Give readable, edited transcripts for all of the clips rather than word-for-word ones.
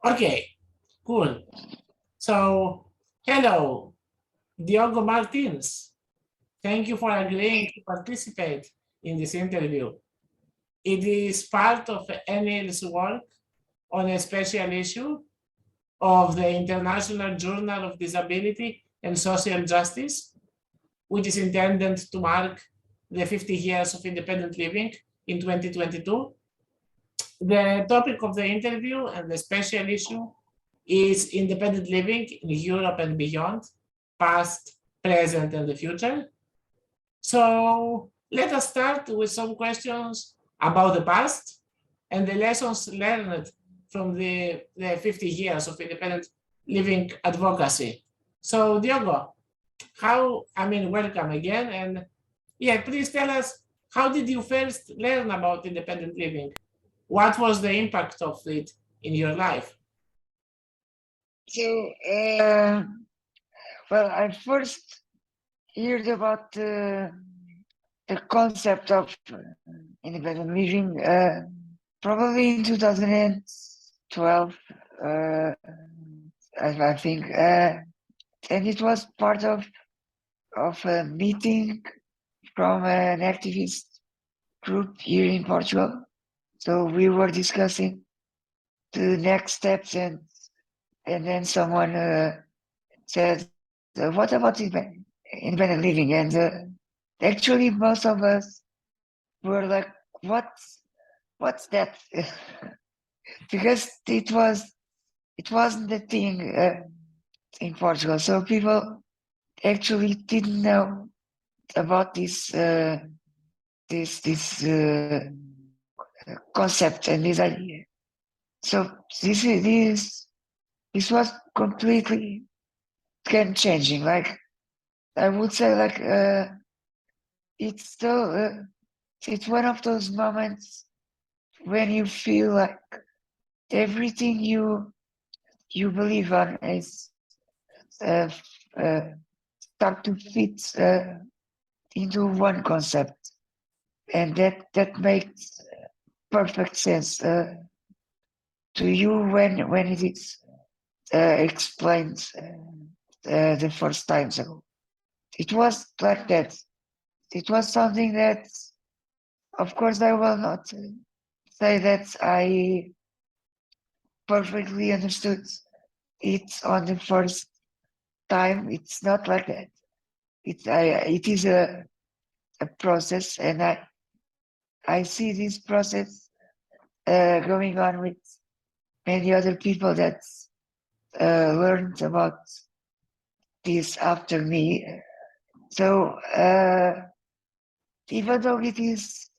Okay, cool. So, hello, Diogo Martins. Thank you for agreeing to participate in this interview. It is part of NL's work on a special issue of the International Journal of Disability and Social Justice, which is intended to mark the 50 years of independent living in 2022. The topic of the interview and the special issue is independent living in Europe and beyond, past, present, and the future. So let us start with some questions about the past and the lessons learned from the 50 years of independent living advocacy. So Diogo, welcome again. And yeah, please tell us, how did you first learn about independent living? What was the impact of it in your life? So, well, I first heard about the concept of independent living probably in 2012, I think, and it was part of a meeting from an activist group here in Portugal. So we were discussing the next steps, and then someone said, "What about independent living?" And actually, most of us were like, "What's that?" Because it wasn't the thing in Portugal, so people actually didn't know about this concept and this idea. So this was completely game changing. Like I would say, like it's still it's one of those moments when you feel like everything you believe on is uh, uh, start to fit into one concept, and that makes perfect sense to you when it is explained the first time. So it was like that. It was something that, of course, I will not say that I perfectly understood it on the first time. It's not like that. It is a process, and I see this process going on with many other people that learned about this after me. So even though it is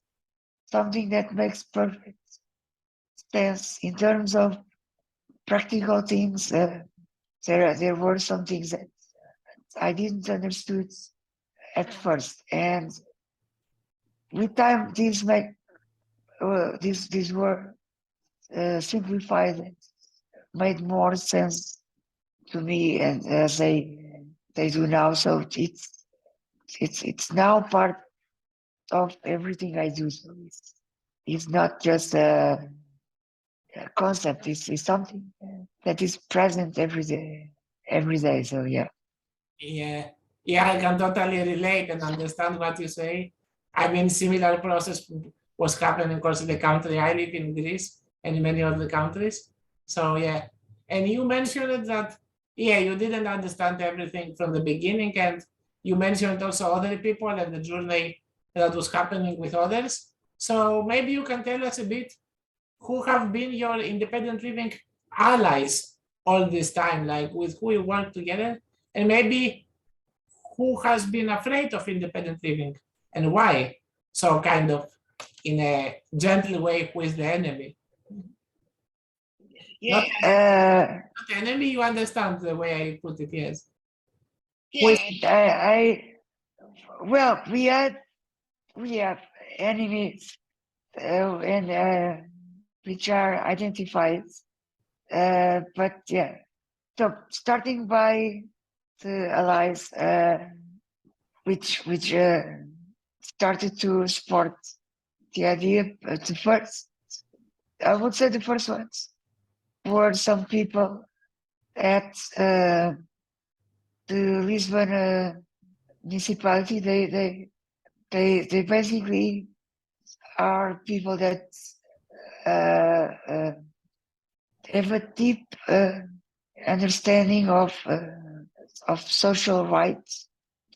something that makes perfect sense in terms of practical things, there were some things that I didn't understood at first, and with time these were simplified and made more sense to me, and as they do now. So it's now part of everything I do. So it's not just a concept. It's something that is present every day. Every day. So yeah. Yeah, yeah, I can totally relate and understand what you say. I mean, similar process was happening, of course, in the country I live in, Greece, and in many other countries. So yeah, and you mentioned that, yeah, you didn't understand everything from the beginning, and you mentioned also other people and the journey that was happening with others. So maybe you can tell us a bit who have been your independent living allies all this time, like with who you work together, and maybe who has been afraid of independent living and why. So kind of in a gentle way, who is the enemy? Not, Yeah. not enemy, you understand the way I put it, yes. Yeah. Well, we have enemies and which are identified. But yeah, so starting by the allies, which started to support the idea. The first, I would say, the first ones were some people at the Lisbon municipality. They basically are people that have a deep understanding of social rights.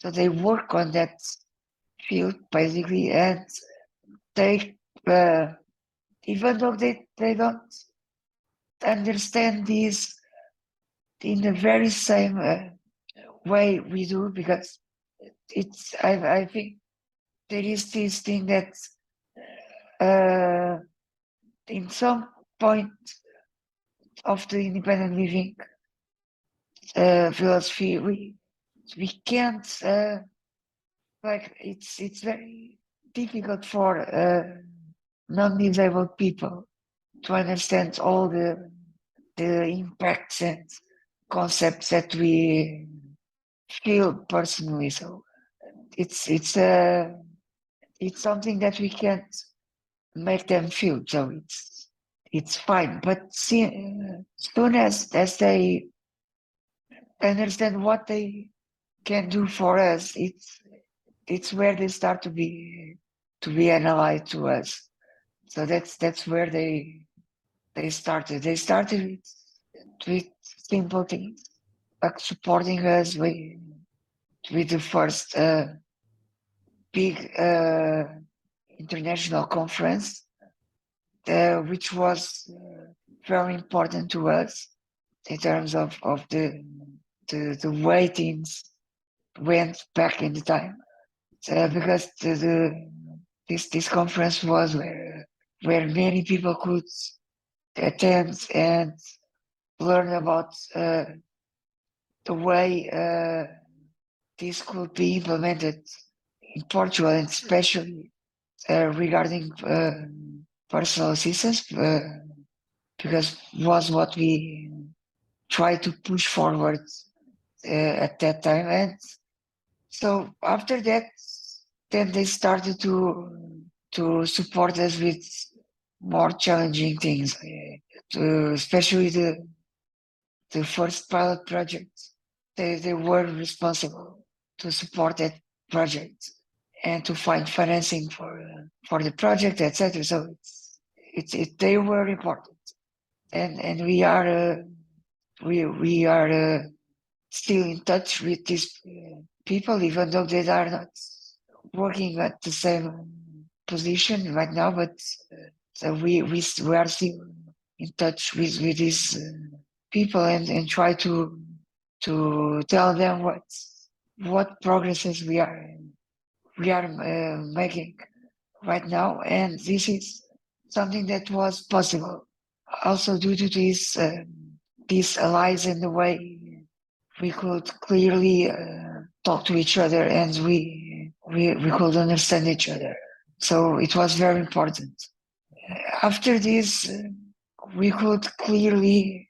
So they work on that field basically, and they even though they don't understand this in the very same way we do, because I think there is this thing that in some point of the independent living philosophy, we can't like it's very difficult for non-disabled people to understand all the impacts and concepts that we feel personally. So it's something that we can't make them feel. So it's fine. But soon as they understand what they can do for us, it's where they start to be analyzed to us. So that's where they started. They started with simple things like supporting us with the first big international conference, which was very important to us in terms of the way things went back in the time, because this conference was where many people could attend and learn about the way this could be implemented in Portugal, and especially regarding personal assistance, because was what we tried to push forward at that time. And so after that, then they started to support us with more challenging things, especially the first pilot project. They were responsible to support that project and to find financing for the project, etc. So they were important, and we are still in touch with these people, even though they are not working at the same position right now. But so we are still in touch with these people, and try to tell them what progresses we are making right now. And this is something that was possible also due to these allies, in the way we could clearly talk to each other, and we could understand each other. So it was very important. After this, we could clearly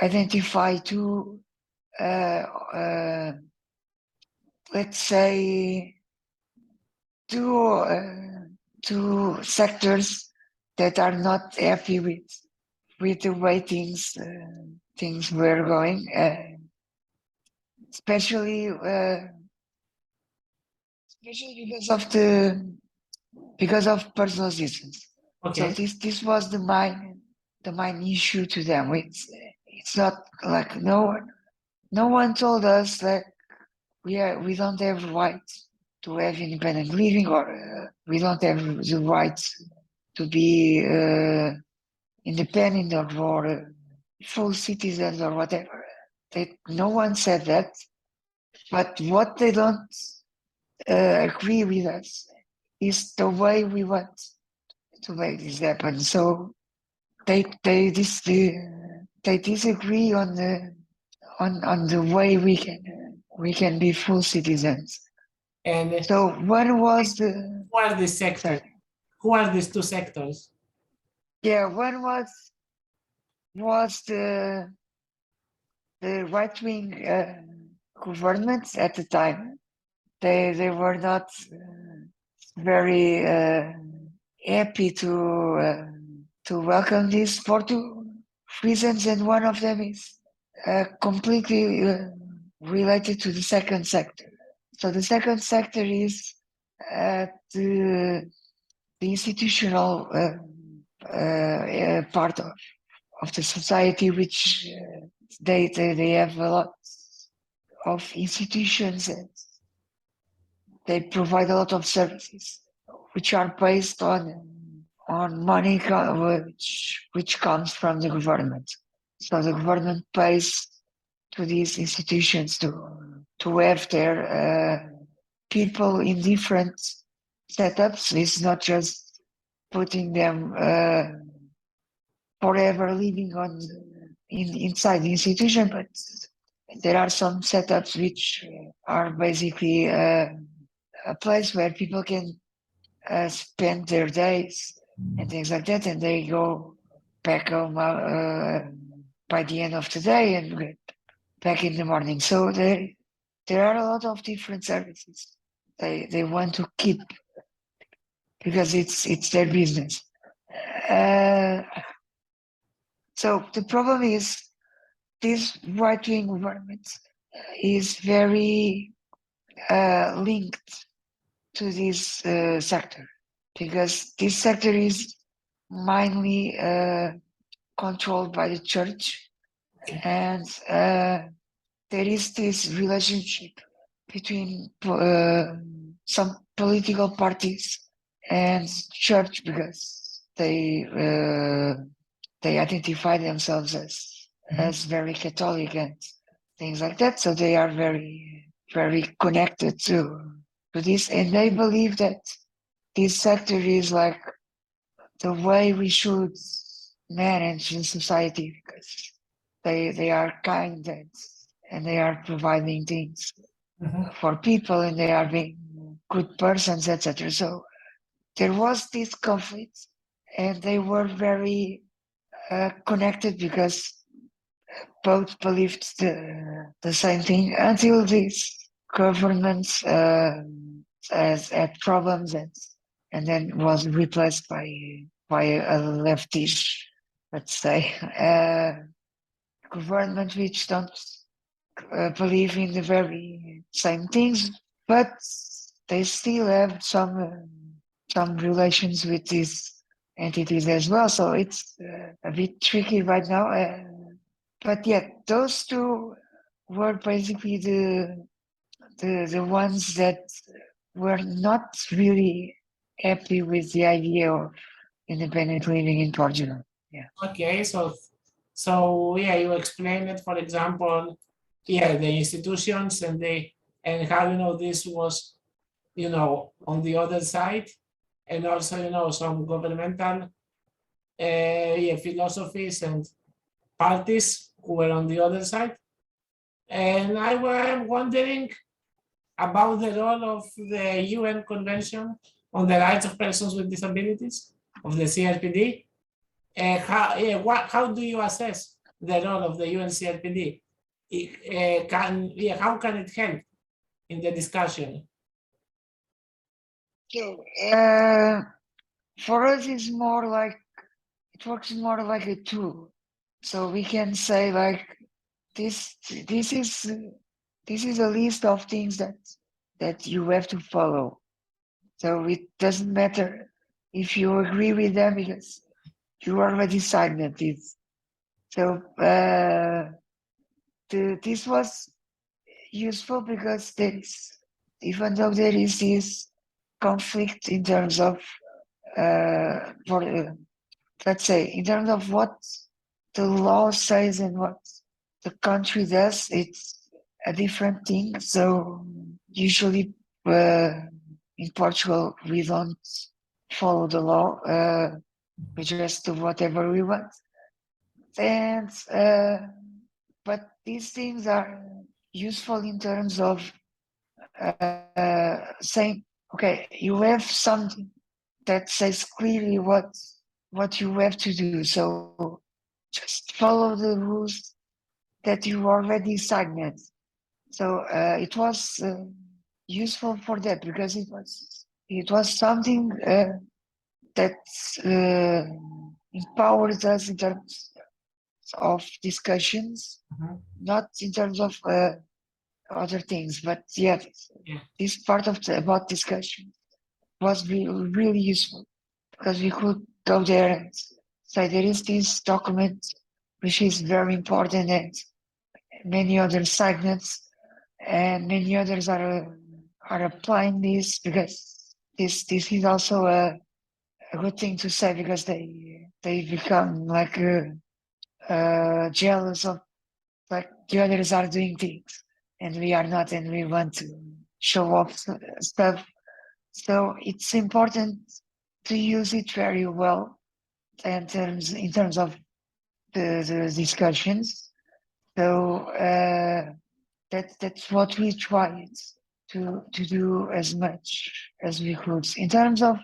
identify two, let's say, two sectors that are not happy with the way things were going, especially because of personal assistance. So Okay. this was the main issue to them. It's not like no one told us that we don't have rights to have independent living, or we don't have the rights to be independent, or full citizens, or whatever. No one said that. But what they don't agree with us is the way we want to make this happen. So they disagree on the way we can be full citizens. And So one was the who are these sectors? sorry, Who are these two sectors? yeah, one was the right wing governments at the time. They were not very happy to welcome this reasons, and one of them is completely related to the second sector. So the second sector is the institutional part of the society, which they have a lot of institutions, and they provide a lot of services which are based on money which comes from the government. So the government pays to these institutions to have their people in different setups. It's not just putting them forever living inside the institution, but there are some setups which are basically a place where people can spend their days and things like that, and they go back home by the end of the day and get back in the morning. So there are a lot of different services they want to keep because it's their business. So the problem is this right-wing government is very linked to this sector because this sector is mainly controlled by the church, and there is this relationship between some political parties and church because they identify themselves as very Catholic and things like that. So they are very connected to this, and they believe that this sector is like the way we should manage in society because they are kind and they are providing things for people and they are being good persons, etc. So there was this conflict, and they were very connected because both believed the same thing until this government had problems and then was replaced by a leftish, let's say, government which don't believe in the very same things, but they still have some relations with these entities as well. So it's a bit tricky right now. But yeah, those two were basically the ones that were not really happy with the idea of independent living in Portugal. Yeah. Okay, so yeah, you explained it, for example, yeah, the institutions and how this was on the other side, and also some governmental yeah, philosophies and parties who were on the other side. And I am wondering about the role of the UN Convention on the Rights of Persons with Disabilities, of the CRPD. How do you assess the role of the UN CRPD? How can it help in the discussion? So, for us, it's more like it works more like a tool. So we can say like this is a list of things that you have to follow. So it doesn't matter if you agree with them because you already signed it. So this was useful because even though there is this conflict in terms of let's say in terms of what the law says and what the country does, it's a different thing. So usually in Portugal we don't follow the law. We just do whatever we want. And but these things are useful in terms of saying, okay, you have something that says clearly what you have to do. So just follow the rules that you already signed. So it was useful for that because it was something that empowered us in terms. of discussions, Mhm. not in terms of other things, but yeah, Yeah. this part of about discussion was really useful because we could go there and say there is this document which is very important and many other signets and many others are applying this because this is also a good thing to say because they become like jealous of like the others are doing things and we are not and we want to show off stuff. So it's important to use it very well in terms of the discussions. So that's what we tried to do as much as we could. In terms of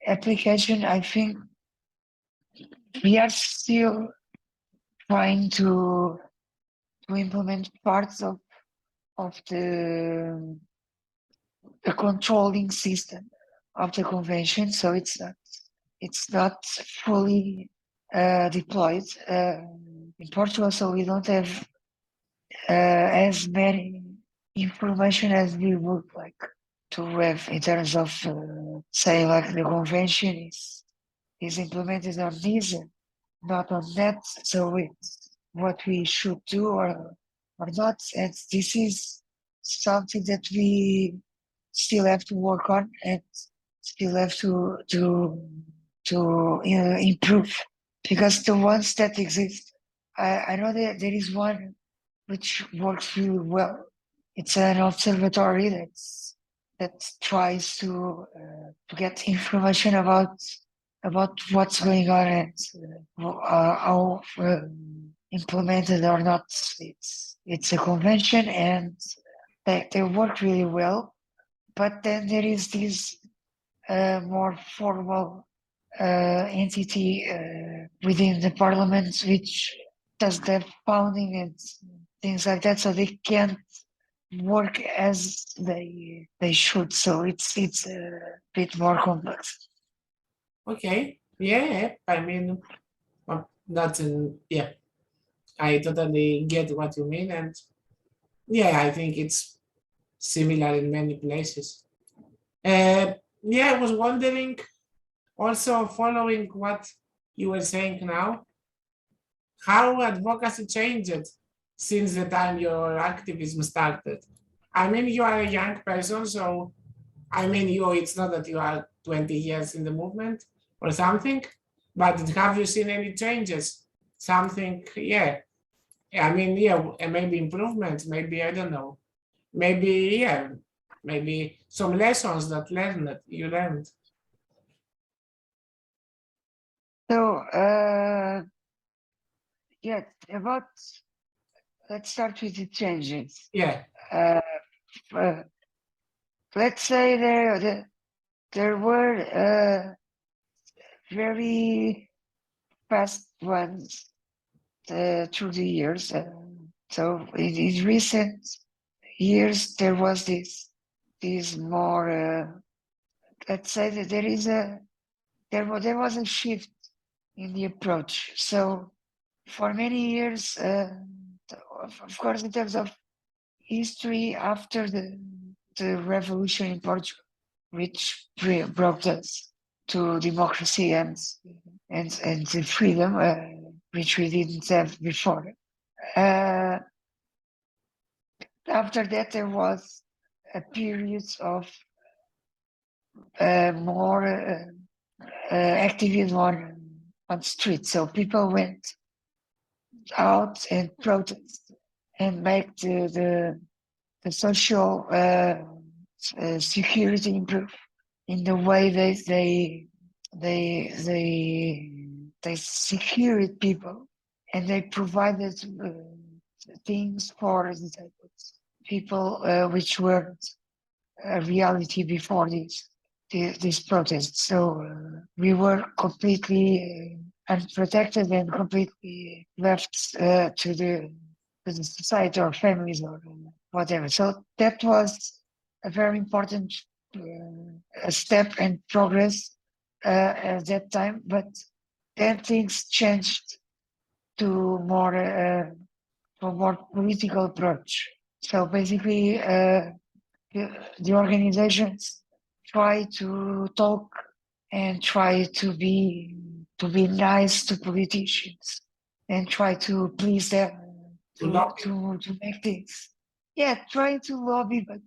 application, I think we are still trying to implement parts of the controlling system of the convention. So it's not fully deployed in Portugal. So we don't have as many information as we would like to have in terms of say like the convention is implemented on this and not on that. So it's what we should do or not. And this is something that we still have to work on and still have to improve because the ones that exist, I know that there is one which works really well. It's an observatory that tries to get information about what's going on and how implemented or not. It's a convention and they work really well. But then there is this more formal entity within the parliament which does the founding and things like that, so they can't work as they should. So it's a bit more complex. Okay. Yeah. I mean, that's yeah. I totally get what you mean, and yeah, I think it's similar in many places. Yeah, I was wondering also following what you were saying now, how advocacy changed since the time your activism started. I mean, you are a young person, so I mean, it's not that you are 20 years in the movement or something, but have you seen any changes? Something, yeah. I mean, yeah, maybe improvements, maybe, I don't know. Maybe, yeah, maybe some lessons you learned. So yeah, about let's start with the changes. Yeah. Uh, uh, let's say there were very fast ones through the years. So in recent years, there was this more. Let's say that there was a shift in the approach. So for many years, of course, in terms of history after the revolution in Portugal, which brought us to democracy and the freedom, which we didn't have before. After that, there was a period of more activism on streets. So people went out and protest and make the social security improve in the way they secured people and they provided things for disabled people which were a reality before this protest. So we were completely unprotected and completely left to the society or families or whatever. So that was a very important step and progress at that time. But then things changed to to a more political approach. So basically, the organizations try to talk and try to be nice to politicians and try to please them To lobby. to make things. Yeah, trying to lobby, but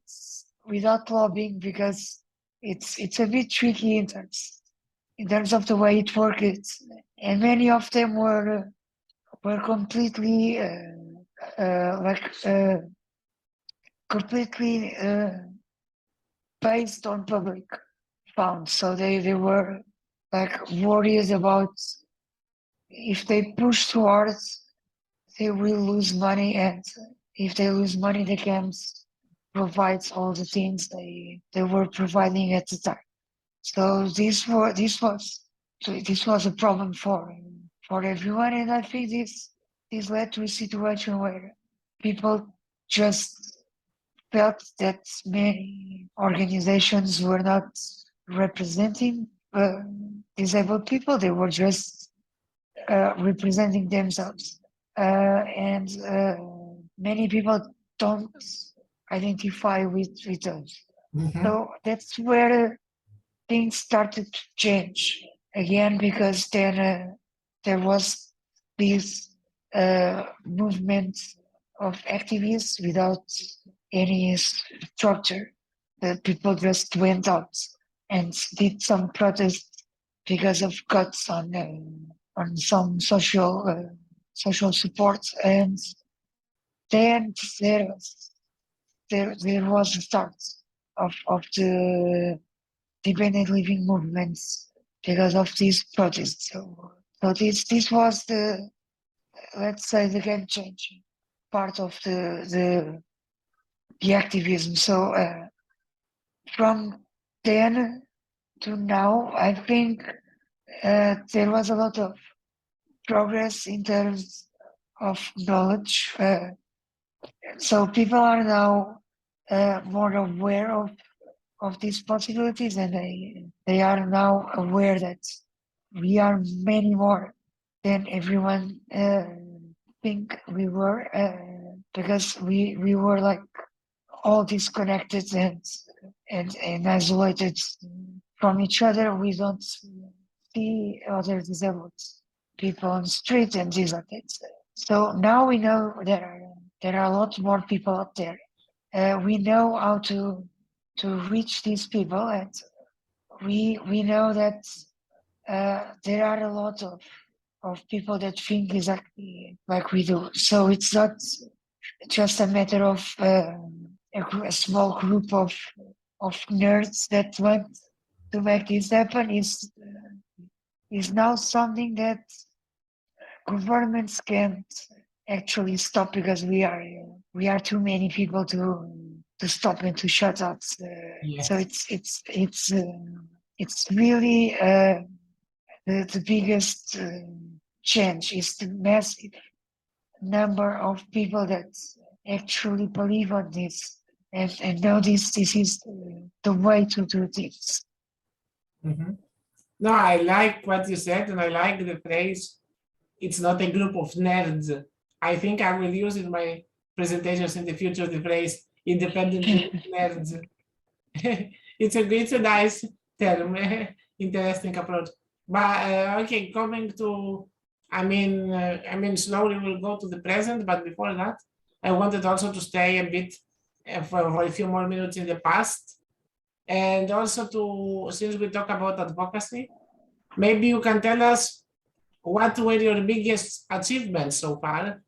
without lobbying because it's a bit tricky in terms of the way it works. And many of them were completely completely based on public funds. So they were like worried about if they push too hard, they will lose money, and if they lose money, they can't provide all the things they were providing at the time. So this was a problem for everyone, and I think this led to a situation where people just felt that many organizations were not representing disabled people; they were just representing themselves, and many people don't identify with those. Mhm. So that's where things started to change again because then there was this movement of activists without any structure. The people just went out and did some protests because of cuts on some social support, and then there was a start of the dependent living movements because of these protests. So this was the, let's say, the game changing part of the activism. So from then to now, I think there was a lot of progress in terms of knowledge. So people are now more aware of these possibilities, and they are now aware that we are many more than everyone think we were, because we were like all disconnected and isolated from each other. We don't see other disabled people on the street and things like that. So now we know there are a lot more people out there. We know how to reach these people, and we know that there are a lot of people that think exactly like we do. So it's not just a matter of a small group of nerds that want to make this happen. Is now something that governments can't actually stop because we are too many people to stop and to shut up. So Yes. it's really the biggest change is the massive number of people that actually believe on this and know this is the way to do things. Mhm. No, I like what you said, and I like the phrase, it's not a group of nerds. I think I will use in my presentations in the future the phrase independent nerds. It's a nice term, interesting approach. But okay, coming to, I mean, slowly we'll go to the present. But before that, I wanted also to stay a bit for a few more minutes in the past, and also to, since we talk about advocacy, maybe you can tell us what were your biggest achievements so far.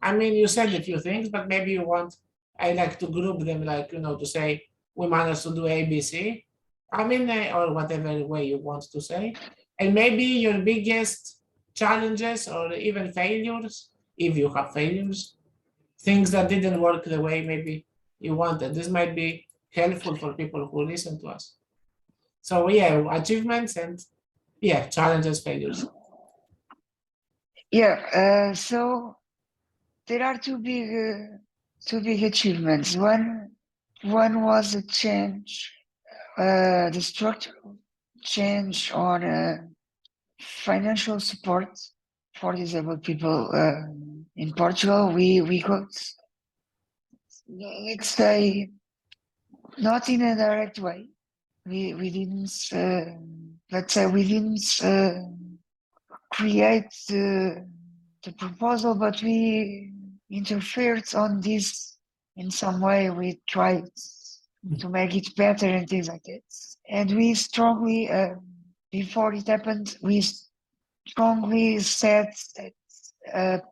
I mean, you said a few things, but maybe you want, I like to group them, like, to say, we managed to do ABC. I mean, or whatever way you want to say. And maybe your biggest challenges or even failures, if you have failures, things that didn't work the way maybe you wanted. This might be helpful for people who listen to us. So, yeah, achievements and, yeah, challenges, failures. Yeah, so there are two big achievements. One was a change, the structural change on financial support for disabled people in Portugal. We got, let's say, not in a direct way. We didn't, let's say, we didn't create the proposal, but we interfered on this in some way. We tried to make it better and things like that. And we strongly, before it happened, we strongly said that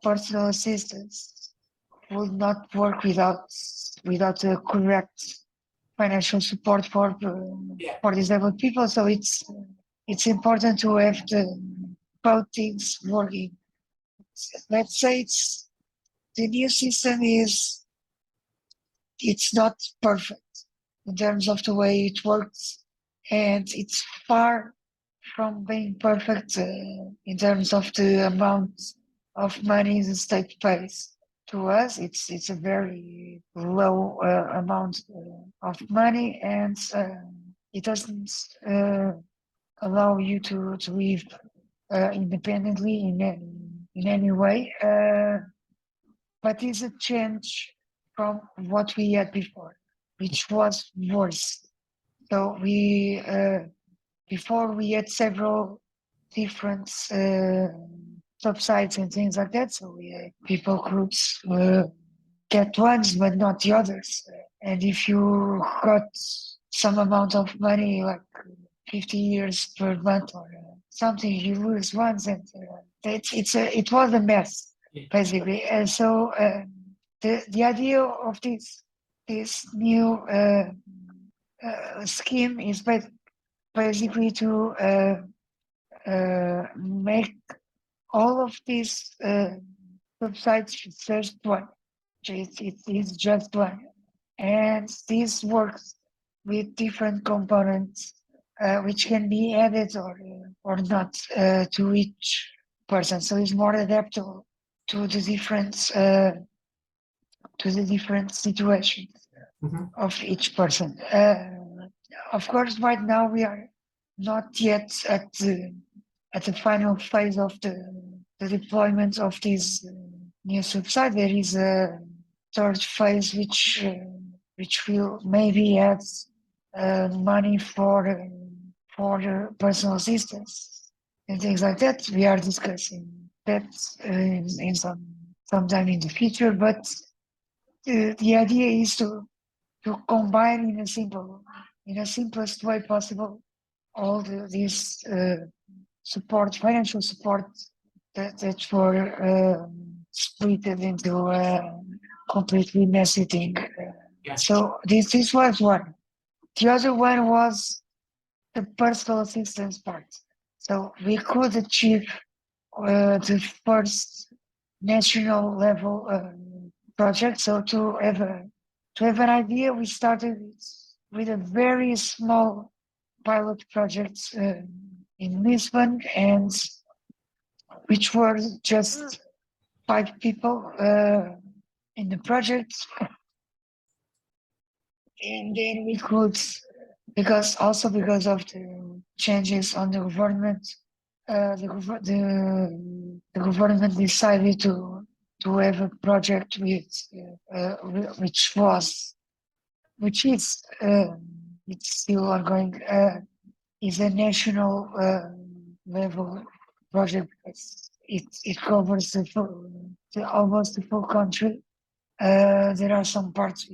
personal assistance would not work without a correct financial support Yeah. for disabled people. So it's important to have both things working. Let's say the new system it's not perfect in terms of the way it works, and it's far from being perfect in terms of the amount of money the state pays to us. It's a very low amount of money, and it doesn't allow you to live independently in any way. But it's a change from what we had before, which was worse. So we before we had several different subsides and things like that. So we had people groups get ones but not the others. And if you got some amount of money, like 50 years per month or something, you lose ones, and it was a mess basically. And so the idea of this new scheme is basically to make all of these websites just one. It is just one, and this works with different components which can be added or not to each person. So it's more adaptable to the different situations Mhm. of each person. Of course, right now we are not yet at the final phase of the deployment of this new subsite. There is a third phase which will maybe add money for personal assistance and things like that. We are discussing that in sometime in the future, but the idea is to combine in a simplest way possible all these financial support that were split into completely messy thing. Yeah. So this was one. The other one was the personal assistance part. So we could achieve the first national level project. So to have an idea, we started with a very small pilot project in Lisbon, and which were just 5 people in the project. And then we could, because of the changes on the government, the government decided to have a project which is it's still ongoing, is a national level project. It covers almost the full country. There are some parts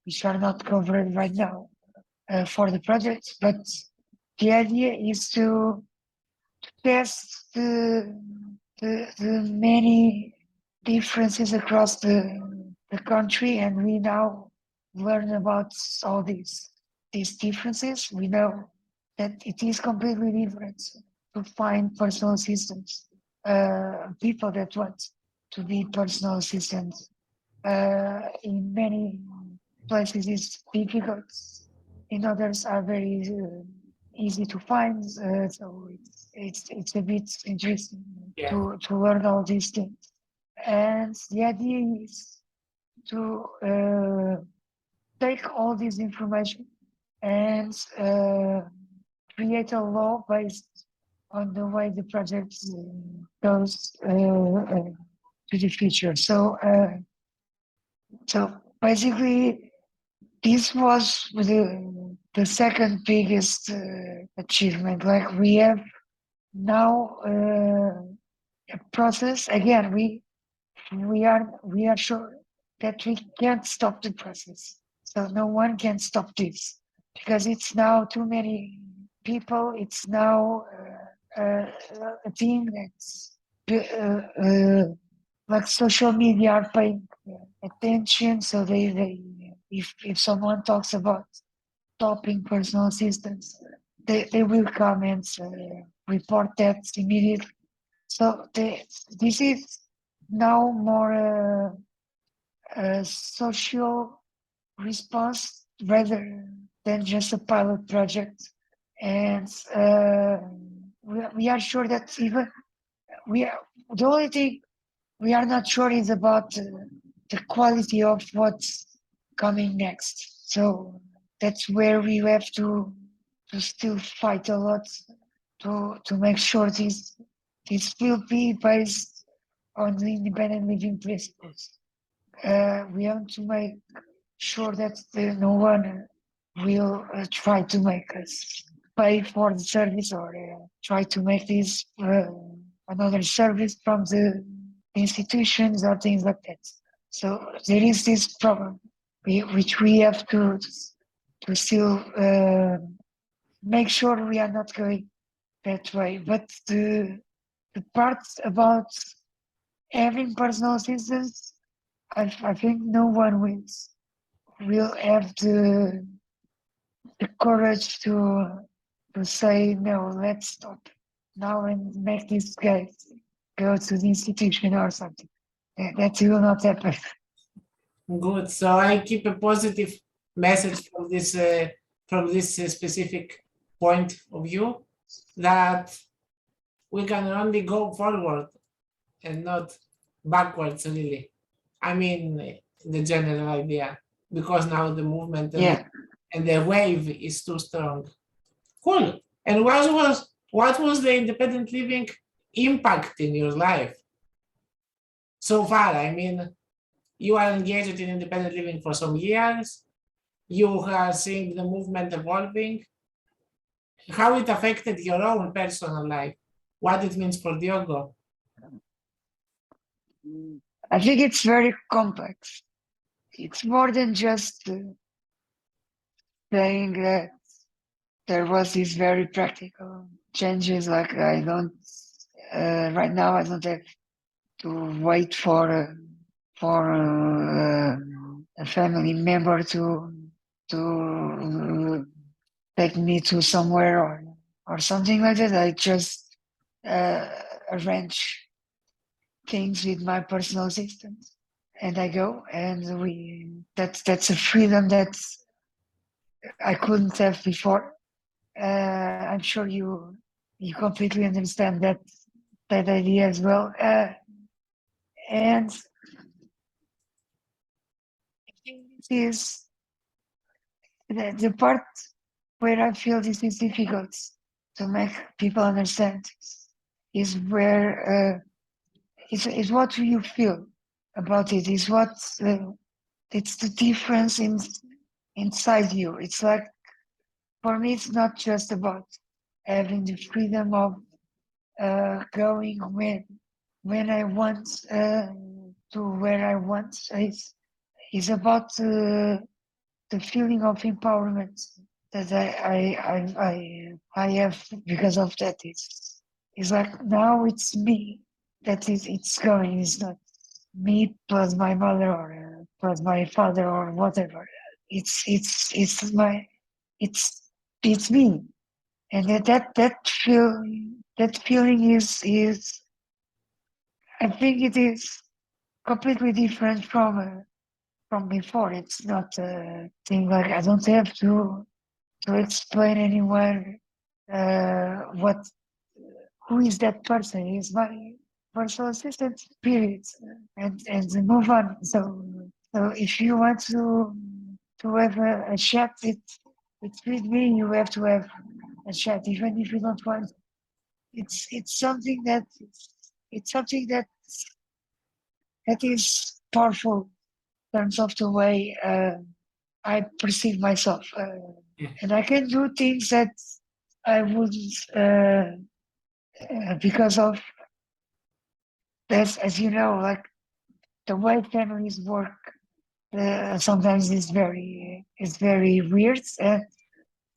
which are not covered right now for the project, but the idea is to test the many differences across the country, and we now learn about all these differences. We know that it is completely different to find personal assistants, people that want to be personal assistants. In many places it's difficult, in others are very easy to find. So it's a bit interesting Yeah. to learn all these things. And the idea is to take all this information and create a law based on the way the project goes to the future. So basically, this was the second biggest achievement. Like we have now a process. Again, we are sure that we can't stop the process. So no one can stop this because it's now too many people. It's now a thing that's like social media are paying attention. So they if someone talks about stopping personal assistance, they will come and report that immediately. So this is now more a social response rather than just a pilot project. And we are sure that even we are the only thing we are not sure is about the quality of what's coming next. So that's where we have to still fight a lot to make sure this will be based on the independent living principles. We want to make sure that no one will try to make us pay for the service or try to make this another service from the institutions or things like that. So there is this problem which we have to still make sure we are not going that way. But the part about having personal assistance, I think no one will have the courage to say no, let's stop now and make this guy go to the institution or something. That will not happen. Good. So I keep a positive message from this specific point of view that we can only go forward and not backwards, really. I mean, the general idea, because now the movement Yeah. and the wave is too strong. Cool. And what was the independent living impact in your life so far? I mean, you are engaged in independent living for some years. You are seeing the movement evolving. How it affected your own personal life? What it means for Diogo? I think it's very complex. It's more than just saying that there was these very practical changes. Like I don't right now. I don't have to wait for a family member to take me to somewhere or something like that. I just arrange things with my personal assistant and I go and that's a freedom that I couldn't have before. I'm sure you completely understand that idea as well. And this is the part where I feel this is difficult to make people understand is where is what you feel about it, is what it's the difference inside you. It's like for me it's not just about having the freedom of going when I want to where I want. It's about the feeling of empowerment that I have because of that. It's like now it's me that it's going. It's not me plus my mother or plus my father or whatever. It's my it's me, and that feeling is I think it is completely different from before. It's not a thing like I don't have to explain anywhere what who is that person. He's my personal assistant, period, and move on. So if you want to have a chat with me, you have to have a chat, even if you don't want. it's something that it's something that is powerful in terms of the way I perceive myself, Yeah. and I can do things that I wouldn't because of that. As you know, like the way families work, sometimes is very weird, and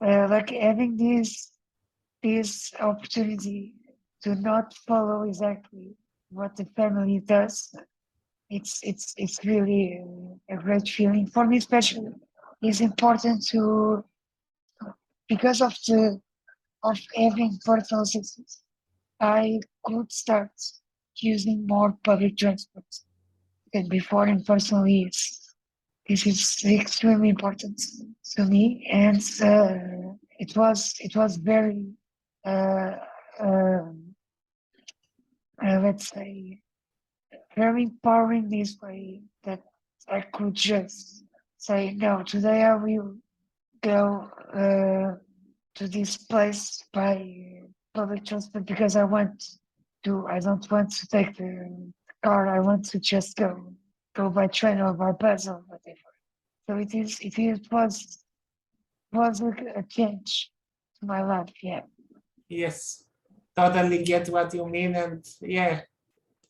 like having this opportunity to not follow exactly what the family does, it's really a great feeling for me. Especially, it's important to because of having personal success. I could start using more public transport than before, and personally, this is extremely important to me, and it was very uh, uh, let's say very empowering this way that I could just say no. Today I will go to this place by public transport because I want to. I don't want to take the car. I want to just go by train or by bus or whatever. So it was a change to my life. Yeah. Yes, totally get what you mean. And yeah,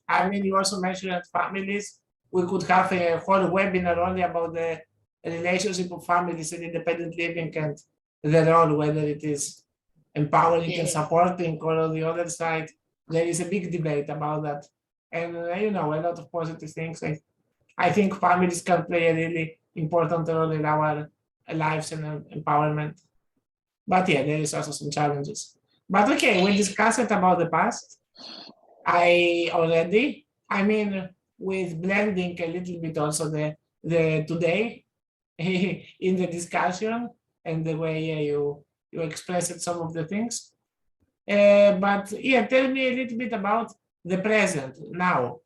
I mean, you also mentioned families. We could have a whole webinar only about the relationship of families and independent living and the role, whether it is empowering and Yeah. supporting, or on the other side, there is a big debate about that. And a lot of positive things. I think families can play a really important role in our lives and empowerment. But yeah, there is also some challenges. But okay, we discussed it about the past. I mean, with blending a little bit also the today in the discussion and the way you expressed some of the things. But yeah, tell me a little bit about the present now.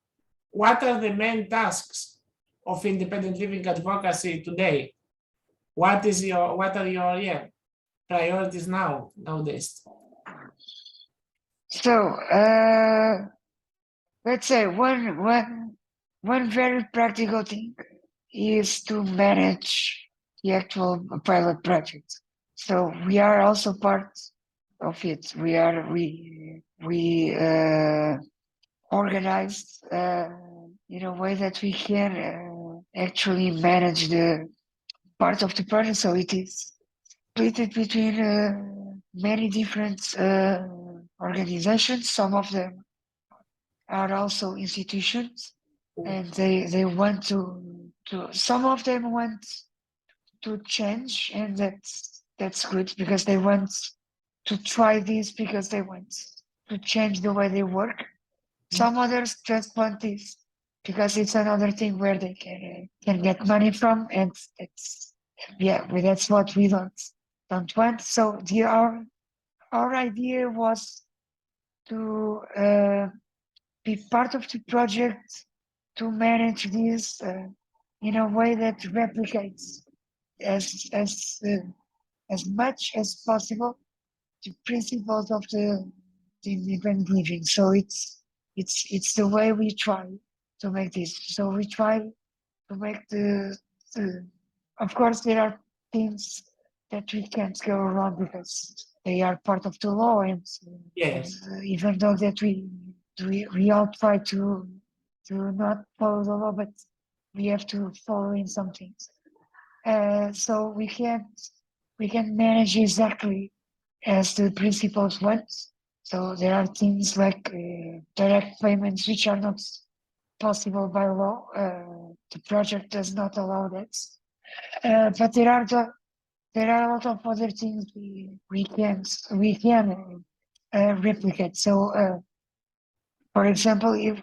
What are the main tasks of independent living advocacy today? What are your priorities nowadays? So let's say one very practical thing is to manage the actual pilot project. So we are also part of it. We organized in a way that we can actually manage the part of the project. So it is split between many different organizations. Some of them are also institutions, and they want to some of them want to change, and that's good because they want to try this because they want to change the way they work. Some others just want this because it's another thing where they can get money from, and it's yeah, well, that's what we don't want. So our idea was to be part of the project to manage this in a way that replicates as much as possible the principles of the independent living. So it's the way we try to make this. So we try to make the of course there are things that we can't go around because they are part of the law, and Yes. even though that we all try to not follow the law, but we have to follow in some things. So we can manage exactly as the principles want. So there are things like direct payments which are not possible by law. The project does not allow that. But there are a lot of other things we can replicate. So, for example, if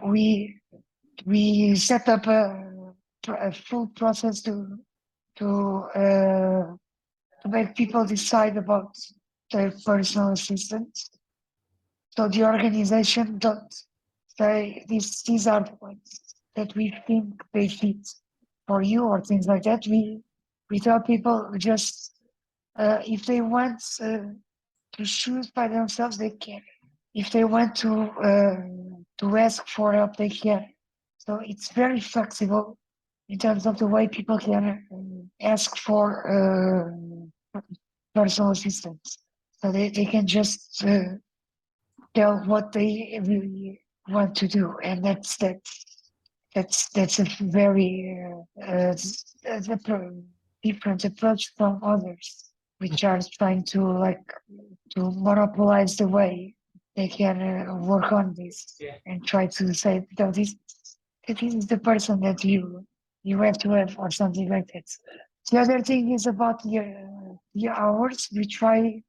we set up a full process to make people decide about their personal assistance. So the organization don't say these are the ones that we think they fit for you or things like that. We tell people just if they want to choose by themselves, they can. if they want to ask for help, they can. So it's very flexible in terms of the way people can ask for personal assistance. So they can just tell what they really want to do, and that's a very different approach from others, which are trying to to monopolize the way they can work on this Yeah. and try to say, no, this is the person that you have to have or something like that. The other thing is about the hours. We try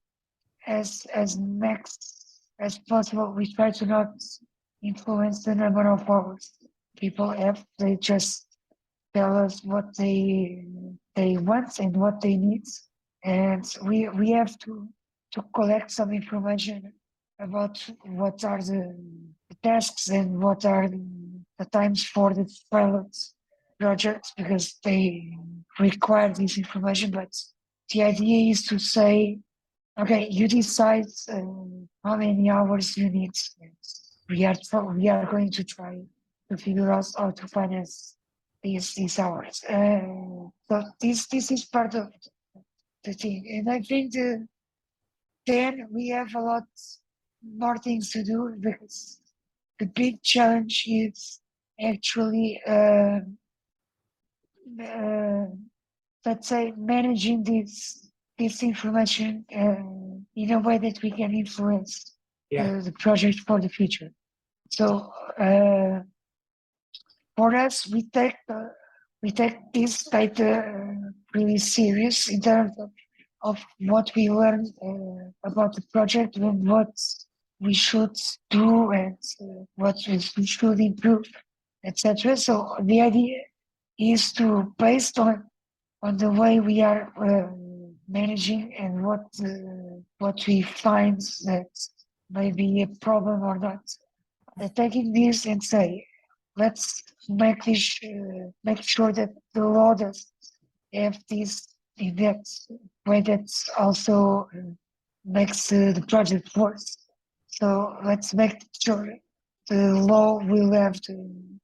as max as possible. We try to not influence the number of hours people have. They just tell us what they want and what they need, and we have to collect some information about what are the tasks and what are the times for the pilot projects, because they require this information. But the idea is to say, okay, you decide how many hours you need. We are going to try to figure out how to finance these hours. So this is part of the thing, and I think then we have a lot more things to do, because the big challenge is actually uh, let's say managing this information in a way that we can influence Yeah. the project for the future. So for us, we take this data really serious in terms of what we learn about the project and what we should do and what we should improve, etc. So the idea is to, based on the way we are managing and what we find that may be a problem or not, taking this and say, let's make sure that the law does have this in that way that also makes the project worse. So let's make sure the law will have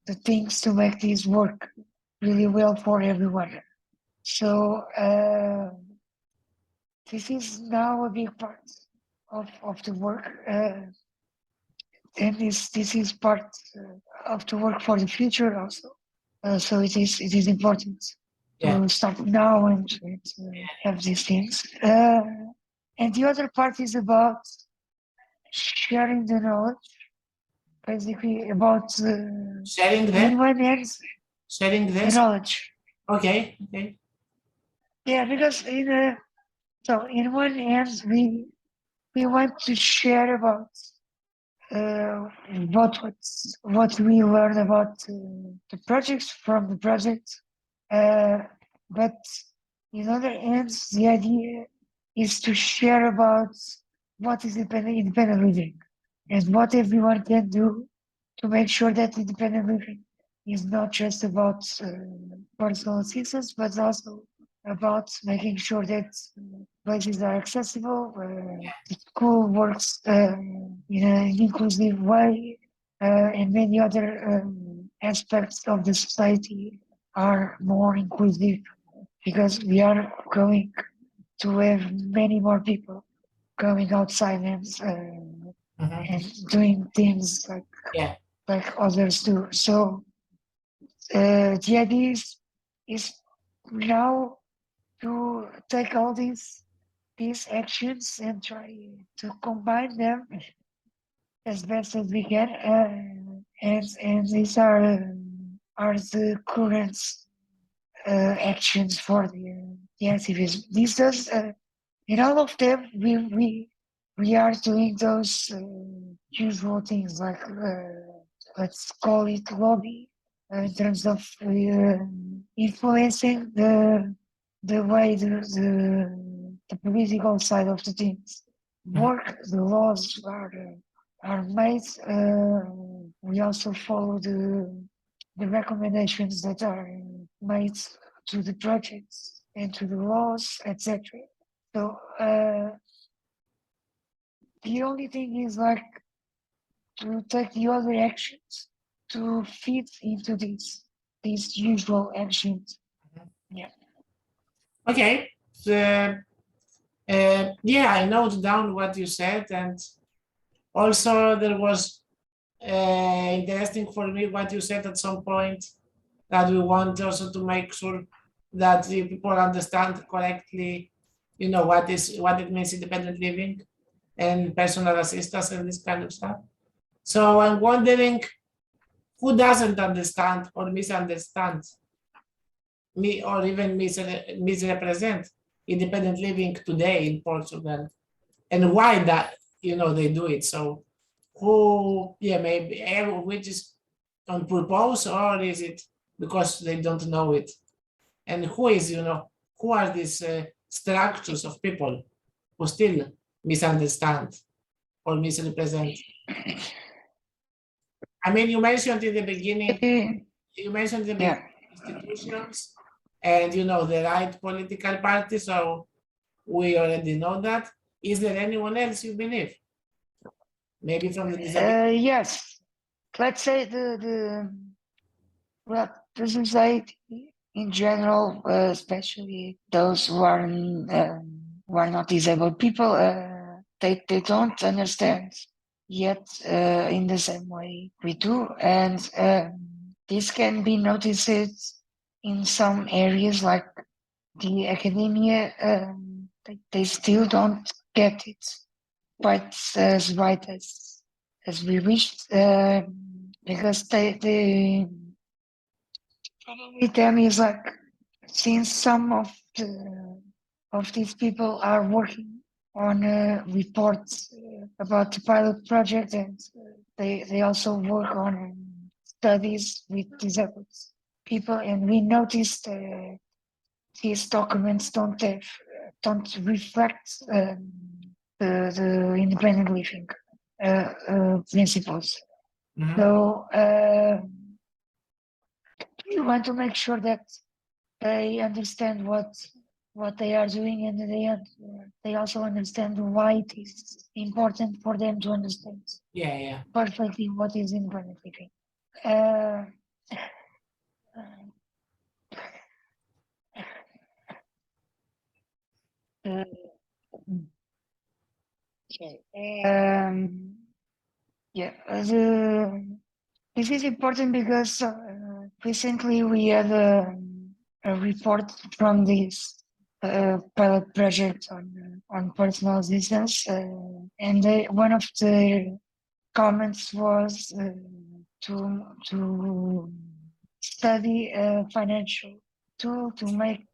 the things to make this work really well for everyone. So this is now a big part of the work, and this is part of the work for the future also. So it is important Yeah. to start now and have these things. And the other part is about sharing the knowledge, basically about Sharing in the one hand sharing the this. knowledge. Okay. Okay. Yeah, because in one hand we want to share about uh, what we learn about the projects from the project. But in other hands, the idea is to share about what is independent living and what everyone can do to make sure that independent living is not just about personal assistance, but also about making sure that places are accessible, the school works in an inclusive way, and many other aspects of the society are more inclusive, because we are going to have many more people going outside Mhm. and doing things Yeah. like others do. So the idea is now to take all these actions and try to combine them as best as we can, and these are the current actions for the activism. These does in all of them we are doing those usual things like let's call it lobby in terms of influencing the way the political side of the things Mhm. work. The laws are made. We also follow the recommendations that are made to the projects and to the laws, etc. So the only thing is like to take the other actions to fit into these usual actions. Okay. Yeah, I note down what you said, and also there was interesting for me what you said at some point, that we want also to make sure that the people understand correctly, what it means independent living and personal assistance and this kind of stuff. So I'm wondering who doesn't understand or misunderstands me, or even misrepresent independent living today in Portugal, and why that they do it. So who, yeah, maybe which is on purpose, or is it because they don't know it? And who are these structures of people who still misunderstand or misrepresent? I mean, you mentioned in the beginning, Yeah. institutions and the right political party, so we already know that. Is there anyone else you believe? Maybe from the disability? Yes. Let's say well, the society in general, especially those who are not disabled people, they don't understand yet in the same way we do, and this can be noticed in some areas like the academia. They still don't get it quite as right as we wished, because they problem with them is like, since some of these people are working on reports about the pilot project, and they also work on studies with disabled people, and we noticed these documents don't reflect the independent living principles. Mhm. So we want to make sure that they understand what they are doing, and they also understand why it is important for them to understand Yeah. perfectly what is independent living. Uh, uh, okay. Yeah, this is important because recently we had a report from this pilot project on personal assistance, and one of the comments was to study financial tool to make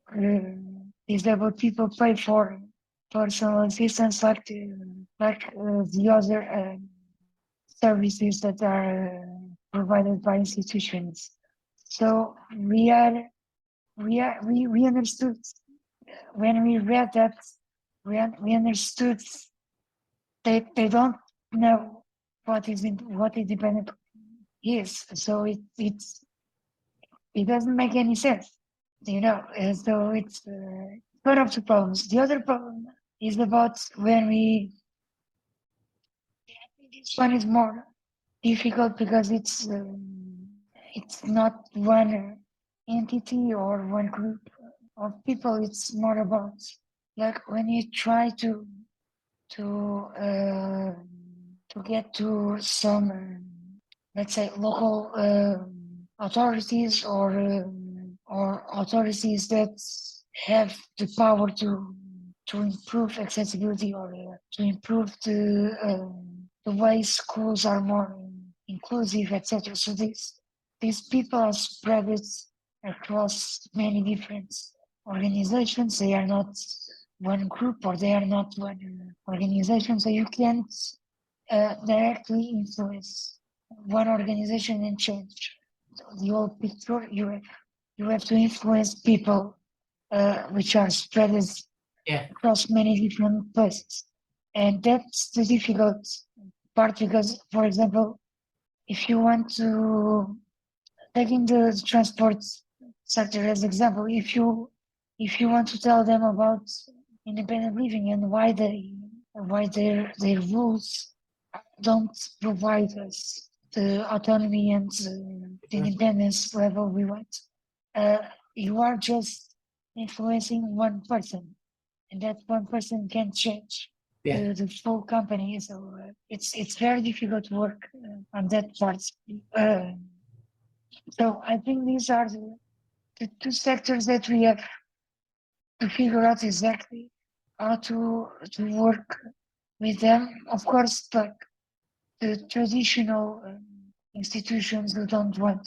disabled people pay for personal assistance like the other services that are provided by institutions. So we understood when we read that, we understood they don't know what independent is. So it doesn't make any sense, so it's one of the problems. The other problem is about when this one is more difficult because it's not one entity or one group of people. It's more about like when you try to uh, to get to some let's say local authorities or authorities that have the power to improve accessibility or to improve the way schools are more inclusive, etc. So these people are spread across many different organizations. They are not one group or they are not one organization. So you can't directly influence one organization and change the whole picture. You have to influence people which are spread Yeah. across many different places, and that's the difficult part because, for example, if you want to taking the transport sector as example, if you want to tell them about independent living and why their rules don't provide us the autonomy and the independence level we want. You are just influencing one person, and that one person can change Yeah. the full company. So it's very difficult to work on that part. Uh, so I think these are the two sectors that we have to figure out exactly how to work with them. Of course, like the traditional institutions who don't want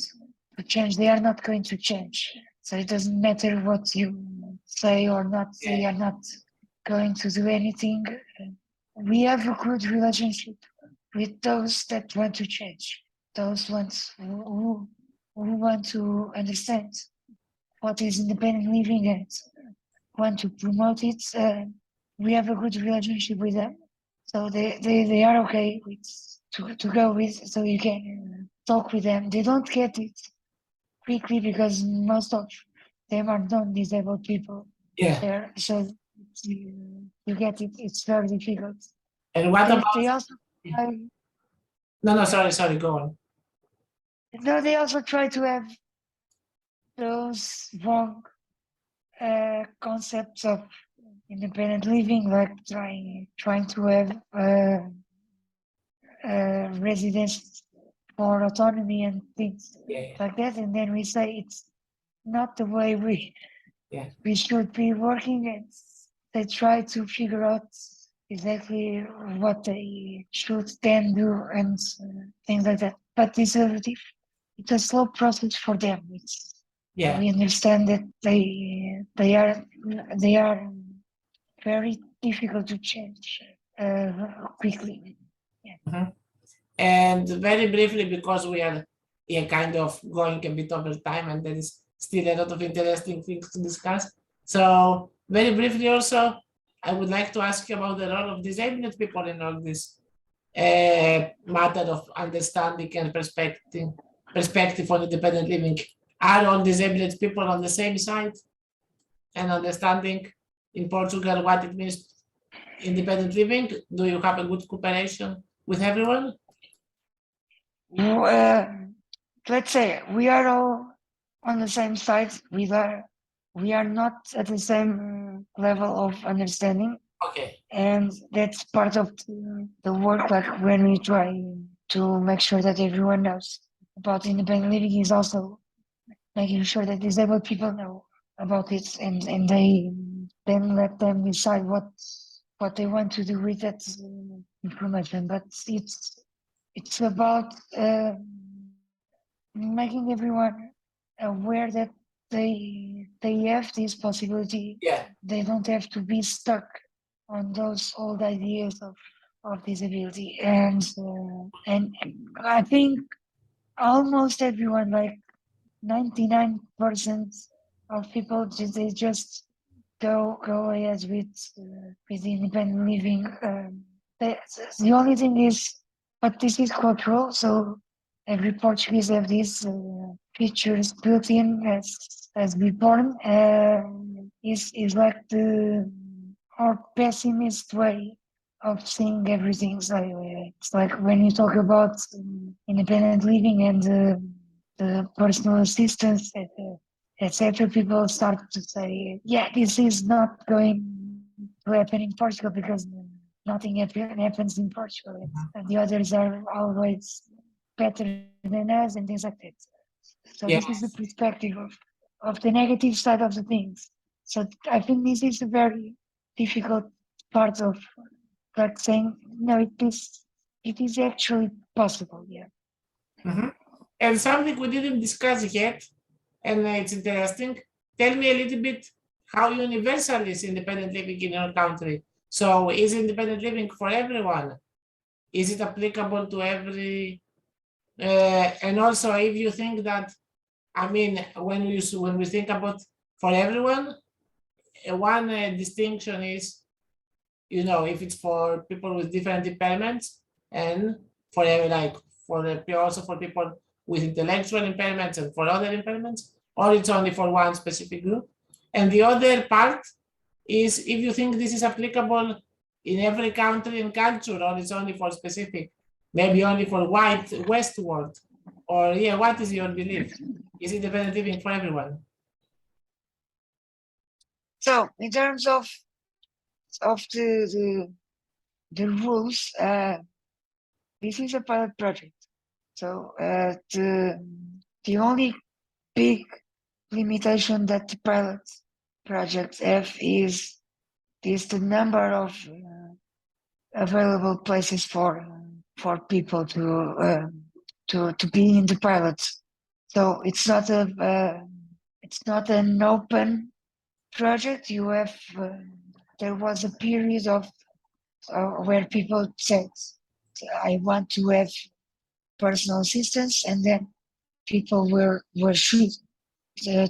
to change, they are not going to change. So it doesn't matter what you say or not, they are not going to do anything. We have a good relationship with those that want to change, those ones who want to understand what is independent living and want to promote it. We have a good relationship with them. So they are okay with to go with, so you can talk with them. They don't get it quickly because most of them are non-disabled people Yeah. there. So you get it, it's very difficult. And what about? They also try, No, sorry, go on. no, they also try to have those wrong concepts of independent living, like trying to have residence for autonomy and things Yeah. like that, and then we say it's not the way Yeah. we should be working, and they try to figure out exactly what they should then do and things like that. But it's a slow process for them. Yeah. We understand that they are very difficult to change quickly. And very briefly, because we are kind of going a bit over time and there is still a lot of interesting things to discuss. So very briefly also, I would like to ask you about the role of disabled people in all this matter of understanding and perspective on independent living. Are all disabled people on the same side and understanding in Portugal what it means independent living? Do you have a good cooperation with everyone? Let's say we are all on the same side. We are not at the same level of understanding, Okay. and that's part of the work. Like when we try to make sure that everyone knows about independent living, is also making sure that disabled people know about it, and they then let them decide what they want to do with that information. But it's about making everyone aware that they have this possibility. Yeah. They don't have to be stuck on those old ideas of disability, and I think almost everyone, like 99% of people, they just go ahead with independent living. The only thing is, but this is cultural, so every Portuguese have these features built in as we born. Is like the more pessimist way of seeing everything. So it's like when you talk about independent living and the personal assistance, etc., people start to say, yeah, this is not going to happen in Portugal because nothing happens in Portugal. And the others are always better than us and things like that. So Yeah. this is the perspective of the negative side of the things. So I think this is a very difficult part of like saying, no, it is actually possible, yeah. And something we didn't discuss yet, and it's interesting. Tell me a little bit how universal is independent living in your country. So is independent living for everyone? Is it applicable to every? And also, if you think that, I mean, when we think about for everyone, one distinction is, if it's for people with different impairments, and for also for people with intellectual impairments and for other impairments, or it's only for one specific group. And the other part is if you think this is applicable in every country and culture, or it's only for specific, maybe only for white West world? Or yeah, what is your belief? Is independent living for everyone? So in terms of the rules, this is a pilot project. So the only big limitation that the pilot projects have is the number of available places for people to be in the pilots. So it's not an open project. You have there was a period of where people said, "I want to have personal assistance," and then people were chosen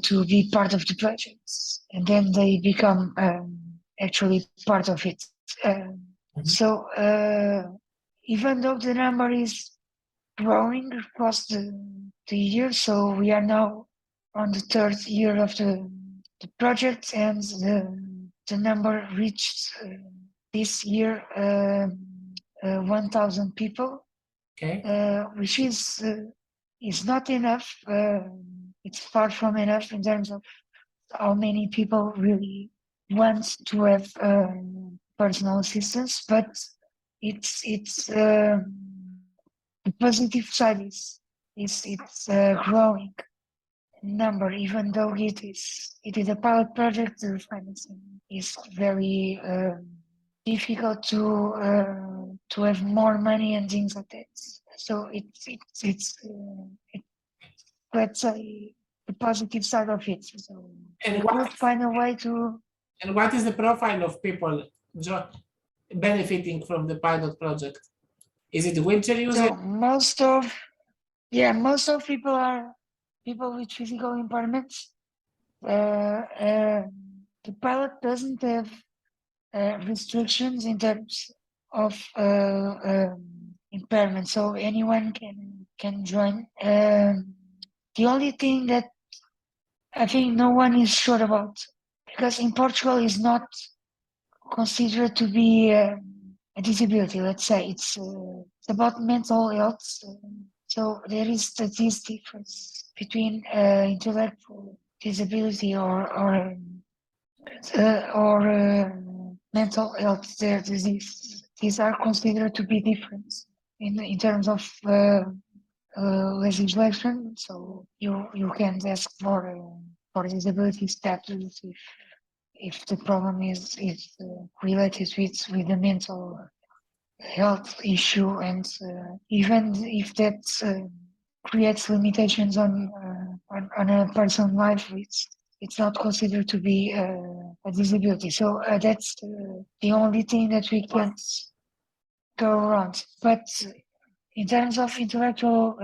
to be part of the projects, and then they become actually part of it. So even though the number is growing across the year, so we are now on the third year of the project, and the number reached this year 1,000 people, Okay. which is not enough. It's far from enough in terms of how many people really want to have personal assistance, but it's the positive side is it's growing number, even though it is a pilot project. The financing is very difficult to have more money and things like that. So it's let's say the positive side of it. So And we what- could find a way to. And what is the profile of people benefiting from the pilot project? Is it wheelchair users? So most of people are people with physical impairments. The pilot doesn't have restrictions in terms of impairment, so anyone can join. The only thing that I think no one is sure about, because in Portugal is not considered to be a disability. Let's say it's about mental health. So there is this difference between intellectual disability or mental health. These are considered to be different in terms of legislation. So you can ask for disability status if the problem is related with the mental health issue, and even if that creates limitations on a person's life, it's not considered to be a disability. So that's the only thing that we can't go around. But in terms of intellectual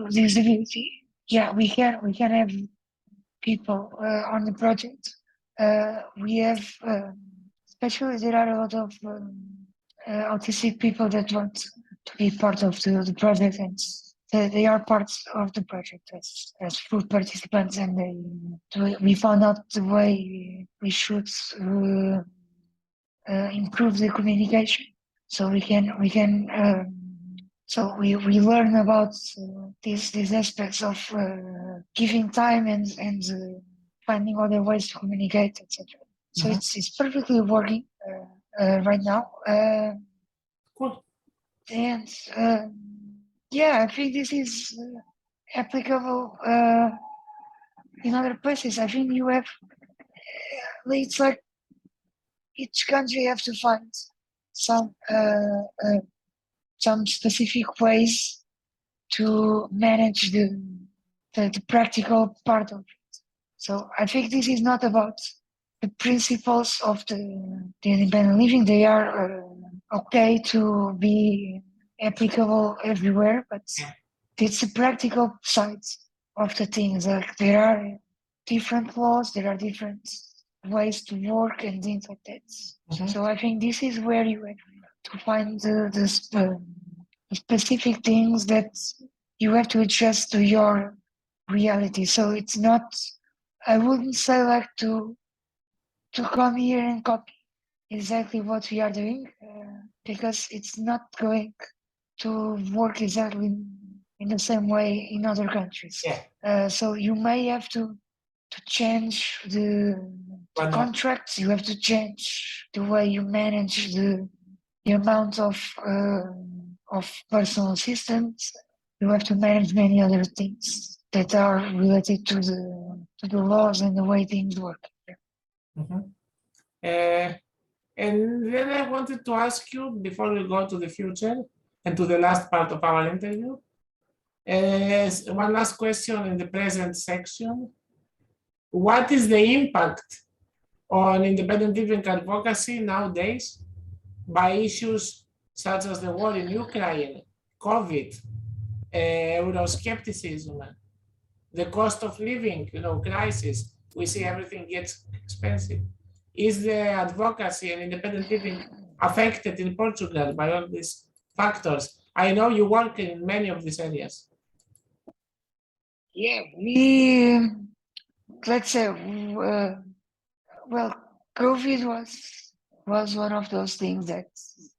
disability, yeah, we can have people on the project. We have, especially there are a lot of autistic people that want to be part of the project, and they are part of the project as full participants, and we found out the way we should improve the communication, so we can so we learn about these aspects of giving time and finding other ways to communicate, etc. So it's perfectly working right now. Cool. And yeah, I think this is applicable in other places. I think you have, it's like each country have to find some specific ways to manage the practical part of it. So I think this is not about the principles of the independent living. They are okay to be applicable everywhere, but it's the practical sides of the things. Like there are different laws, there are different ways to work and things like that. So I think this is where you have to find the specific things that you have to adjust to your reality. So it's not, I wouldn't say like to come here and copy exactly what we are doing because it's not going to work exactly in the same way in other countries. Yeah. So you may have to change the Why not? contracts. You have to change the way you manage the amount of personal assistants. You have to manage many other things that are related to the laws and the way things work. Mhm. And then I wanted to ask you before we go to the future and to the last part of our interview. One last question in the present section. What is the impact on independent living advocacy nowadays by issues such as the war in Ukraine, COVID, Euroscepticism, the cost of living, crisis? We see everything gets expensive. Is the advocacy and independent living affected in Portugal by all these factors? I know you work in many of these areas. Yeah, we let's say well, COVID was one of those things that